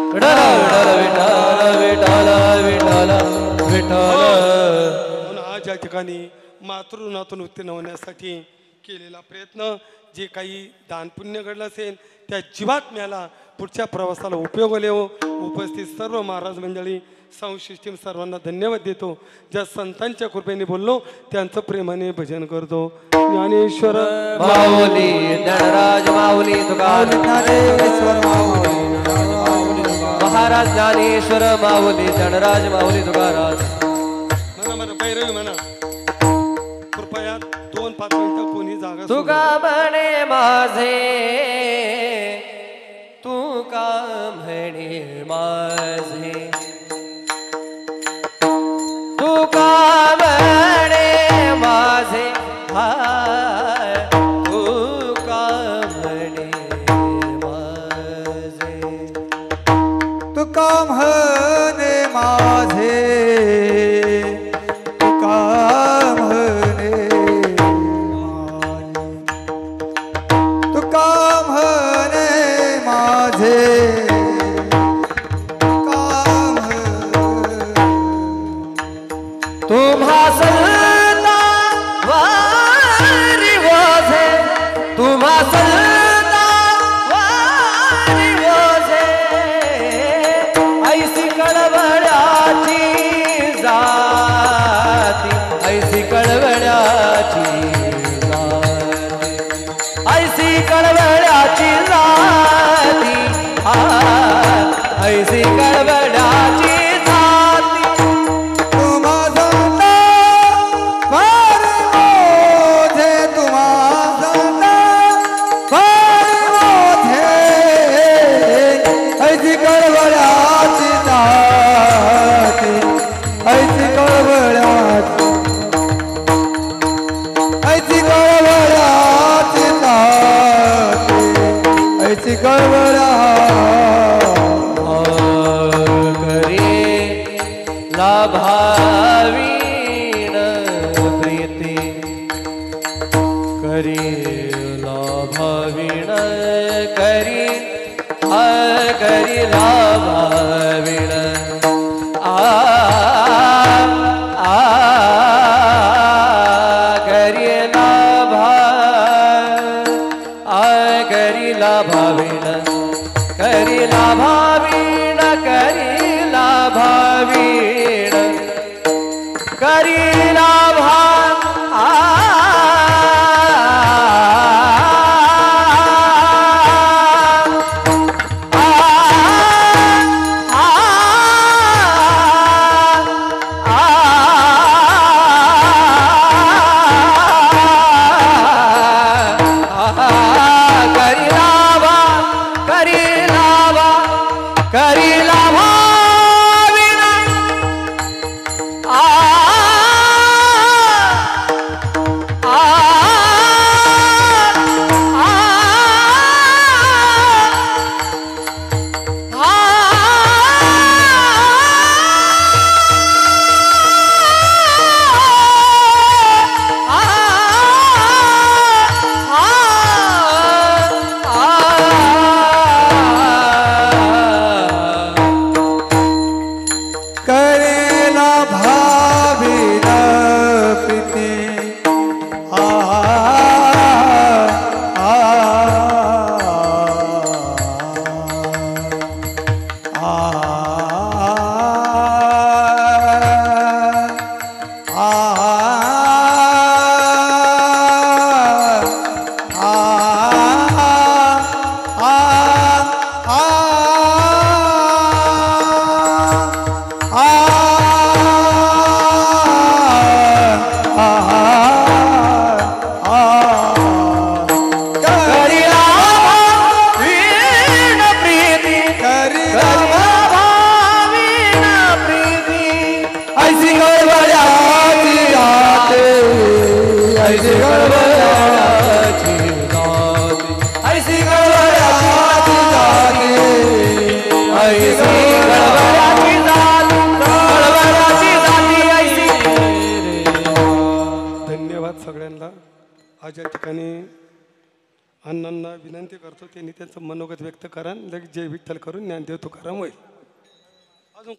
म्हणून आज या ठिकाणी मातृनातून उत्तीर्ण होण्यासाठी केलेला प्रयत्न जे काही दानपुण्य घडलं असेल त्या जीवात मिळाला पुढच्या प्रवासाला उपयोग येवो. उपस्थित सर्व महाराज मंडळी संशिष्टीम सर्वांना धन्यवाद देतो. ज्या संतांच्या कृपेने बोललो त्यांचं प्रेमाने भजन करतो. ज्ञानेश्वर माऊली ज्ञानराज माऊली तुकाराम महाराज ज्ञानेश्वर माऊली ज्ञानराज माऊली तुकाराम. म्हणा म्हणा भैरवी म्हणा. कृपया 2-5 मिनिटं कोणी जागा तुका म्हणे माझे तू का म्हणे माझे तू का म्हणे माझे हाय तू का म्हणे माझे तू का म्हणे माझे तू का म्हणे तू का म्हणे माझे तुम्हा ऐसी गडबडाची जाती ऐसी गडबडाची जाती ऐसी गडबडाची जाती गडबडाची जाती ऐसी धन्यवाद सगळ्यांना. आज या ठिकाणी अण्णांना विनंती करतो त्यांनी त्यांचं मनोगत व्यक्त करा. लगेच जय विठ्ठल करून ज्ञानदेव तुकाराम होईल.